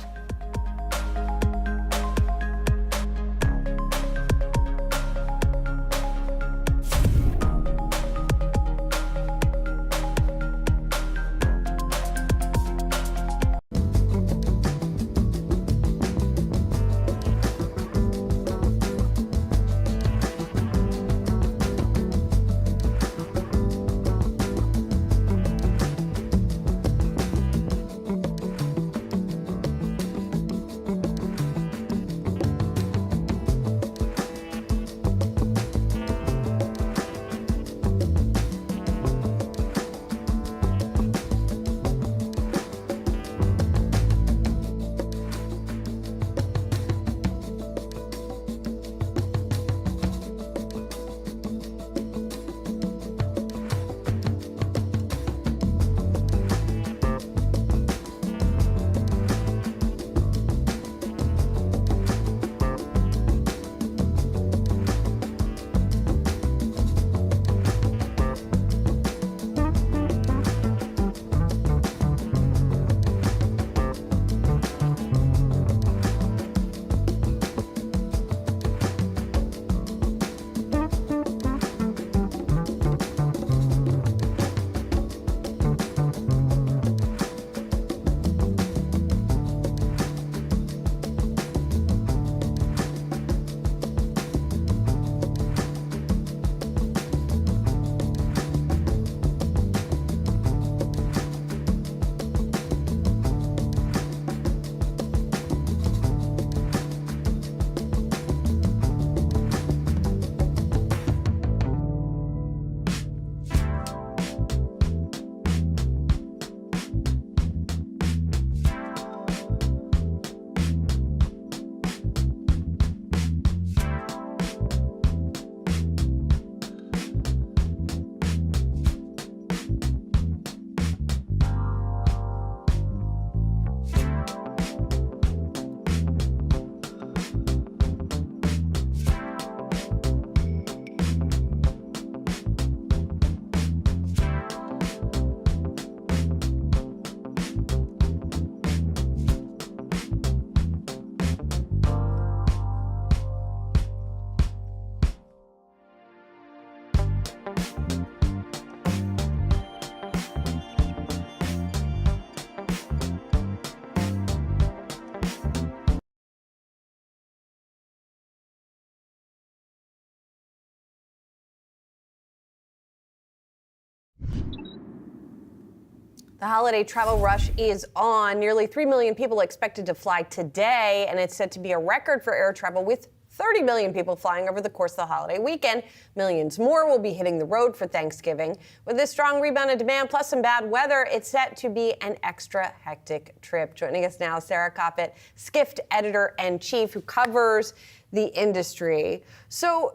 The holiday travel rush is on. Nearly 3 million people expected to fly today, and it's said to be a record for air travel with 30 million people flying over the course of the holiday weekend. Millions more will be hitting the road for Thanksgiving. With this strong rebound in demand plus some bad weather, it's set to be an extra hectic trip. Joining us now, Sarah Coppett, Skift editor-in-chief, who covers the industry. So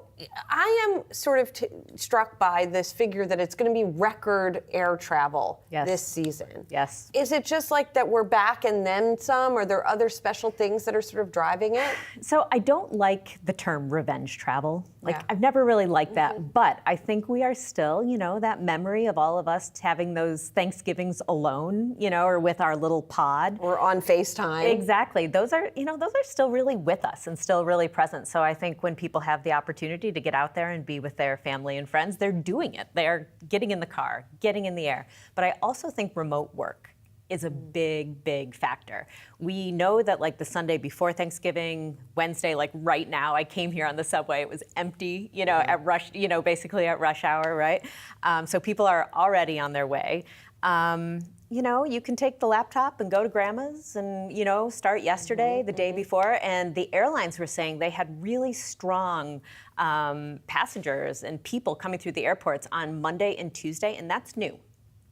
I am sort of struck by this figure that it's going to be record air travel this season. Yes. Is it just like that we're back and then some? Are there other special things that are sort of driving it? So I don't like the term revenge travel. I've never really liked that, but I think we are still, that memory of all of us having those Thanksgivings alone, or with our little pod. Or on FaceTime. Exactly. Those are still really with us and still really present. So I think when people have the opportunity to get out there and be with their family and friends, they're doing it. They're getting in the car, getting in the air. But I also think remote work is a big, big factor. We know that the Sunday before Thanksgiving, Wednesday, right now, I came here on the subway, it was empty, at rush, basically at rush hour, right? So people are already on their way. You can take the laptop and go to grandma's and, start yesterday, the day before. And the airlines were saying they had really strong passengers and people coming through the airports on Monday and Tuesday, and that's new.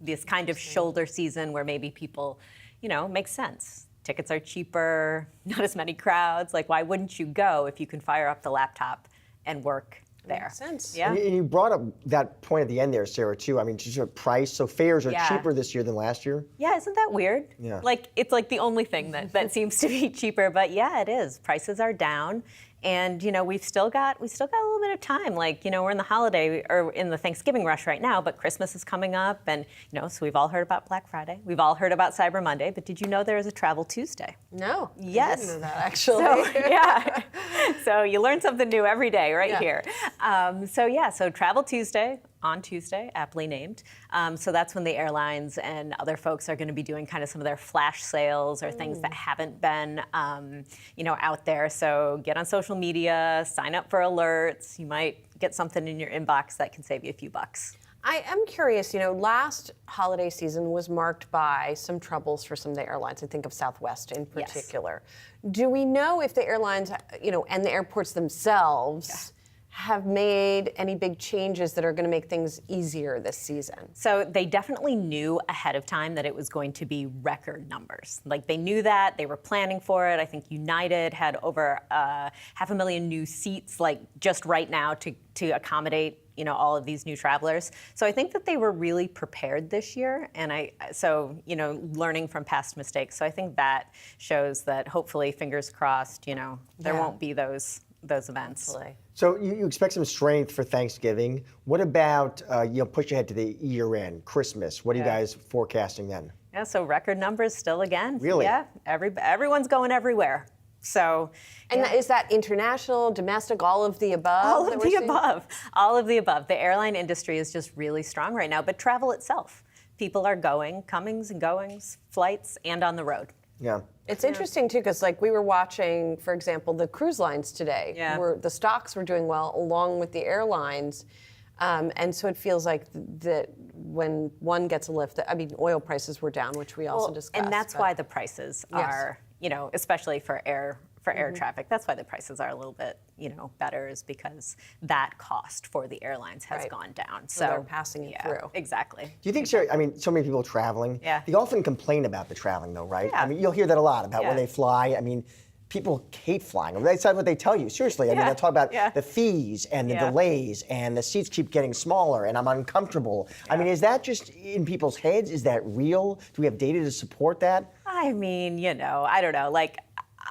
This kind of shoulder season where maybe people, makes sense. Tickets are cheaper, not as many crowds. Why wouldn't you go if you can fire up the laptop and work there? Makes sense. Yeah. And you brought up that point at the end there, Sarah, too. I mean, just a price. So fares are cheaper this year than last year? Yeah, isn't that weird? Yeah. It's the only thing that seems to be cheaper. But yeah, it is. Prices are down. And, we've still got a little bit of time. We're in the holiday or in the Thanksgiving rush right now, but Christmas is coming up. And, so we've all heard about Black Friday. We've all heard about Cyber Monday. But did you know there is a Travel Tuesday? No. Yes. I didn't know that, actually. So, yeah. So you learn something new every day right here. So Travel Tuesday on Tuesday, aptly named. So that's when the airlines and other folks are going to be doing kind of some of their flash sales or things that haven't been, out there. So get on social media, sign up for alerts. You might get something in your inbox that can save you a few bucks. I am curious, last holiday season was marked by some troubles for some of the airlines. I think of Southwest in particular. Yes. Do we know if the airlines, and the airports themselves have made any big changes that are going to make things easier this season? So they definitely knew ahead of time that it was going to be record numbers. They knew that, they were planning for it. I think United had over 500,000 new seats, just right now to accommodate all of these new travelers. So I think that they were really prepared this year, and learning from past mistakes. So I think that shows that hopefully, fingers crossed, there won't be those events. Hopefully. So you expect some strength for Thanksgiving. What about, push ahead to the year end, Christmas? What are you guys forecasting then? Yeah, so record numbers still again. Really? Yeah, everyone's going everywhere. So, and is that international, domestic, all of the above? All of the above. All of the above. The airline industry is just really strong right now, but travel itself. People are going, comings and goings, flights, and on the road. Yeah. It's interesting, too, because we were watching, for example, the cruise lines today, where the stocks were doing well along with the airlines. And so it feels like that when one gets a lift, oil prices were down, which we also discussed. And that's why the prices are, especially for air traffic, that's why the prices are a little bit, better, is because that cost for the airlines has gone down. So they're passing it through. Exactly. Do you think, Sarah, so many people traveling, they often complain about the traveling though, right? Yeah. You'll hear that a lot about when they fly. People hate flying. That's what they tell you. Seriously, they'll talk about the fees and the delays and the seats keep getting smaller and I'm uncomfortable. Is that just in people's heads? Is that real? Do we have data to support that? I don't know.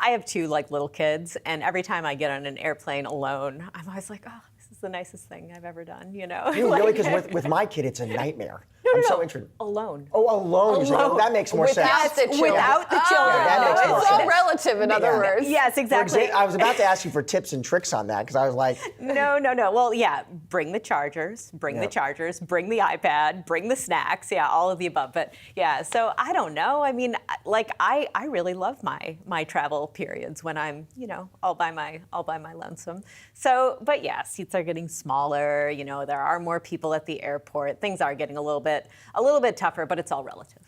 I have two little kids, and every time I get on an airplane alone, I'm always like, oh, this is the nicest thing I've ever done, Really? Because with my kid, it's a nightmare. I'm so interested. Alone. Oh, alone. Alone. That makes more sense. Without the children. That makes more it's sense. all relative, in other words. Yes, exactly. I was about to ask you for tips and tricks on that because I was like, No. Well, bring the chargers, bring the iPad, bring the snacks, all of the above. But so I don't know. I really love my travel periods when I'm, all by my lonesome. So, but seats are getting smaller. There are more people at the airport. Things are getting a little bit tougher, but it's all relative.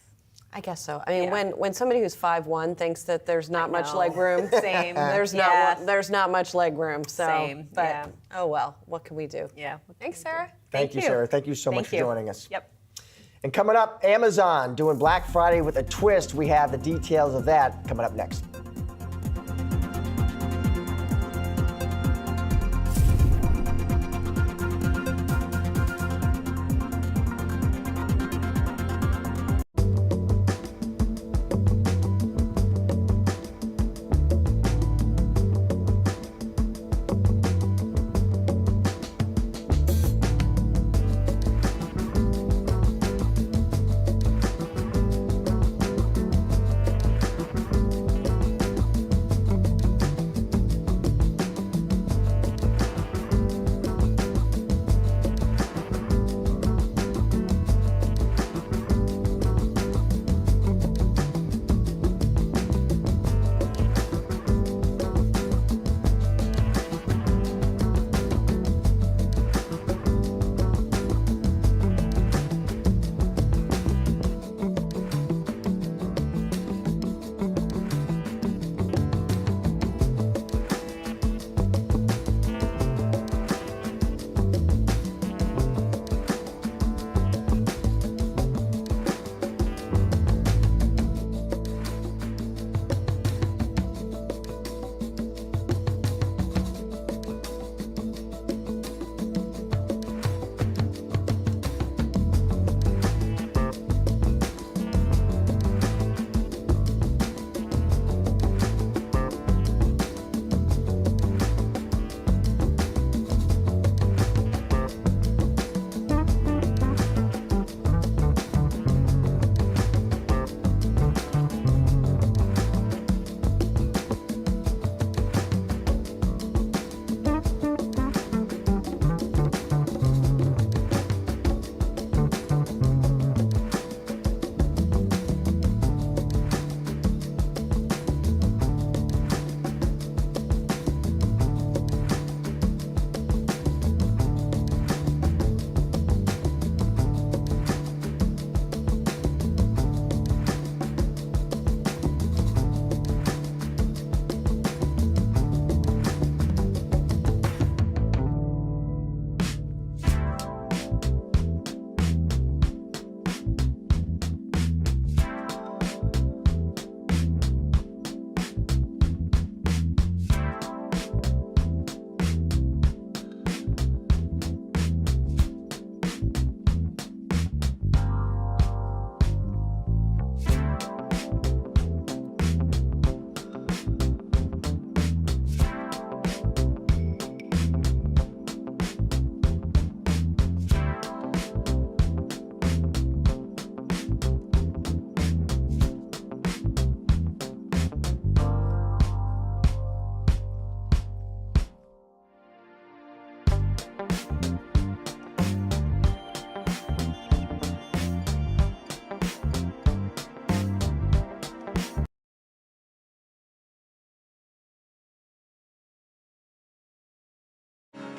I guess so. I mean, Yeah. when somebody who's 5'1" thinks that there's not much leg room, Same. there's not much leg room. So, Same, but yeah. oh well, what can we do? Yeah. Thanks, Sarah. Thank you, Sarah. Thank you so much for joining us. Yep. And coming up, Amazon doing Black Friday with a twist. We have the details of that coming up next.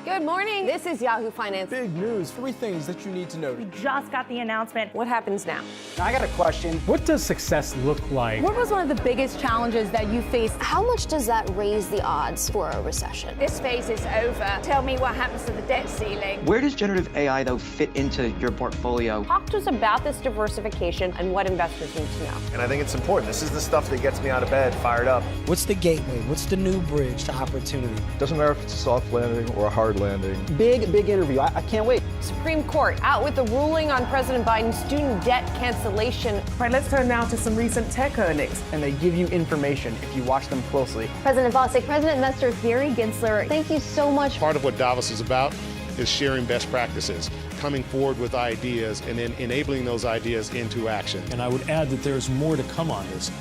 Good morning. This is Yahoo Finance. Big news, 3 things that you need to know. We just got the announcement. What happens now? I got a question. What does success look like? What was one of the biggest challenges that you faced? How much does that raise the odds for a recession? This phase is over. Tell me what happens to the debt ceiling. Where does generative AI, though, fit into your portfolio? Talk to us about this diversification and what investors need to know. And I think it's important. This is the stuff that gets me out of bed, fired up. What's the gateway? What's the new bridge to opportunity? Doesn't matter if it's a soft landing or a hard landing. Big interview. I can't wait. Supreme Court out with the ruling on President Biden's student debt cancellation. Right, let's turn now to some recent tech earnings. And they give you information if you watch them closely. President Bostic, President Investor Gary Gensler, thank you so much. Part of what Davos is about is sharing best practices, coming forward with ideas, and then enabling those ideas into action. And I would add that there's more to come on this.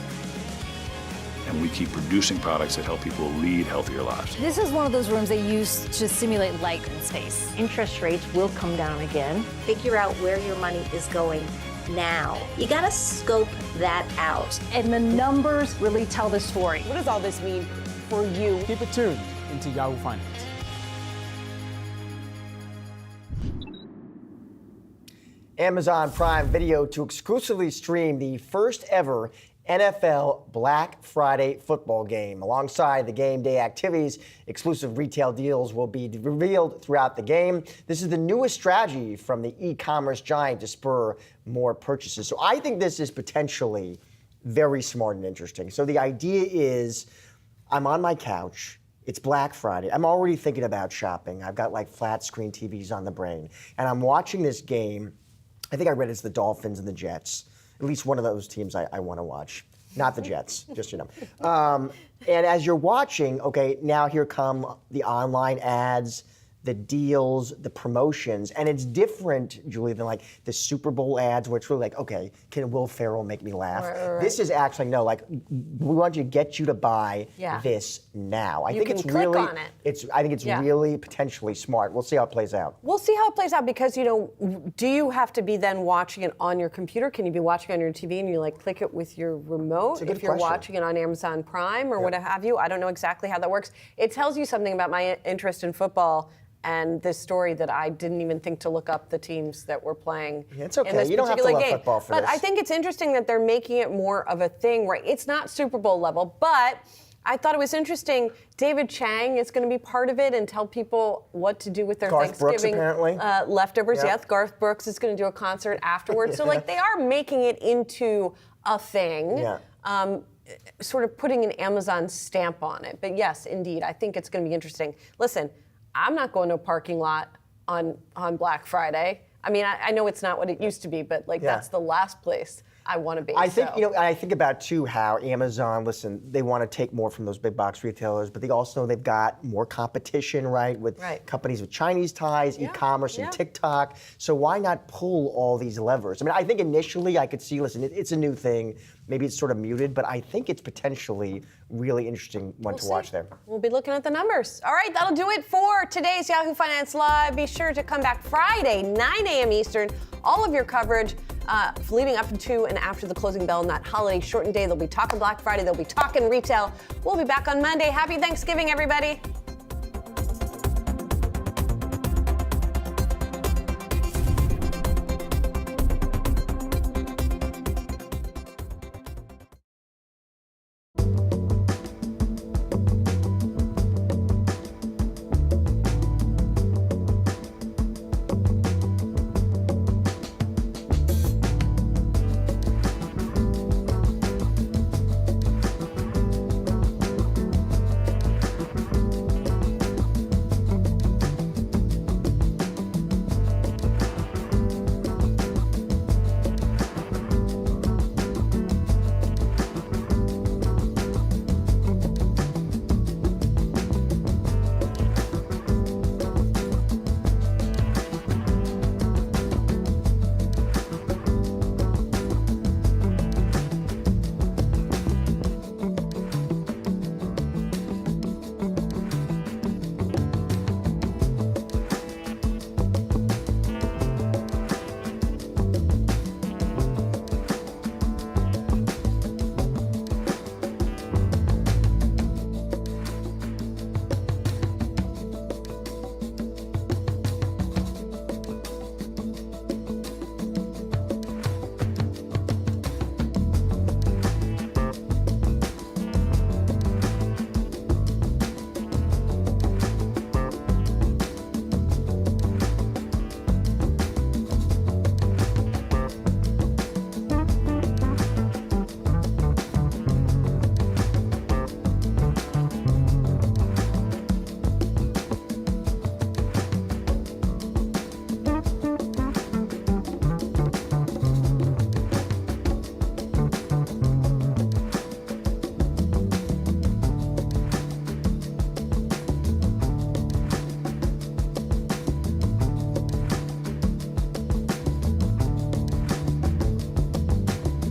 And we keep producing products that help people lead healthier lives. This is one of those rooms they use to simulate light in space. Interest rates will come down again. Figure out where your money is going now. You got to scope that out. And the numbers really tell the story. What does all this mean for you? Keep it tuned into Yahoo Finance. Amazon Prime Video to exclusively stream the first ever NFL Black Friday football game. Alongside the game day activities, exclusive retail deals will be revealed throughout the game. This is the newest strategy from the e-commerce giant to spur more purchases. So I think this is potentially very smart and interesting. So the idea is, I'm on my couch. It's Black Friday. I'm already thinking about shopping. I've got like flat screen TVs on the brain. And I'm watching this game. I think I read it's the Dolphins and the Jets. At least one of those teams I want to watch. Not the Jets, just you know. And as you're watching, okay, now here come the online ads, the deals, the promotions, and it's different, Julie, than like the Super Bowl ads where it's really like, okay, can Will Ferrell make me laugh? Right. This is actually, no, like, we want you to get you to buy this now. I think it's really, on it. I think it's really potentially smart. We'll see how it plays out. We'll see how it plays out because, you know, do you have to be then watching it on your computer? Can you be watching on your TV and you like click it with your remote if you're watching it on Amazon Prime or what have you? I don't know exactly how that works. It tells you something about my interest in football and this story that I didn't even think to look up the teams that were playing. Yeah, it's okay. In this you don't have to love game. Football for but this. I think it's interesting that they're making it more of a thing, right? It's not Super Bowl level, but I thought it was interesting. David Chang is going to be part of it and tell people what to do with their Garth Thanksgiving Brooks, leftovers. Yep. Yes, Garth Brooks is going to do a concert afterwards. So like they are making it into a thing. Yeah. Sort of putting an Amazon stamp on it. But yes, indeed, I think it's going to be interesting. Listen, I'm not going to a parking lot on Black Friday. I mean, I know it's not what it used to be, but like that's the last place I want to be. I think, you know, I think about too how Amazon, listen, they want to take more from those big box retailers, but they also know they've got more competition, right, with companies with Chinese ties, e-commerce, and TikTok. So why not pull all these levers? I mean, I think initially I could see, listen, it's a new thing. Maybe it's sort of muted, but I think it's potentially really interesting one to watch there. We'll be looking at the numbers. All right, that'll do it for today's Yahoo Finance Live. Be sure to come back Friday, 9 a.m. Eastern. All of your coverage leading up to and after the closing bell on that holiday shortened day. They'll be talking Black Friday. They'll be talking retail. We'll be back on Monday. Happy Thanksgiving, everybody.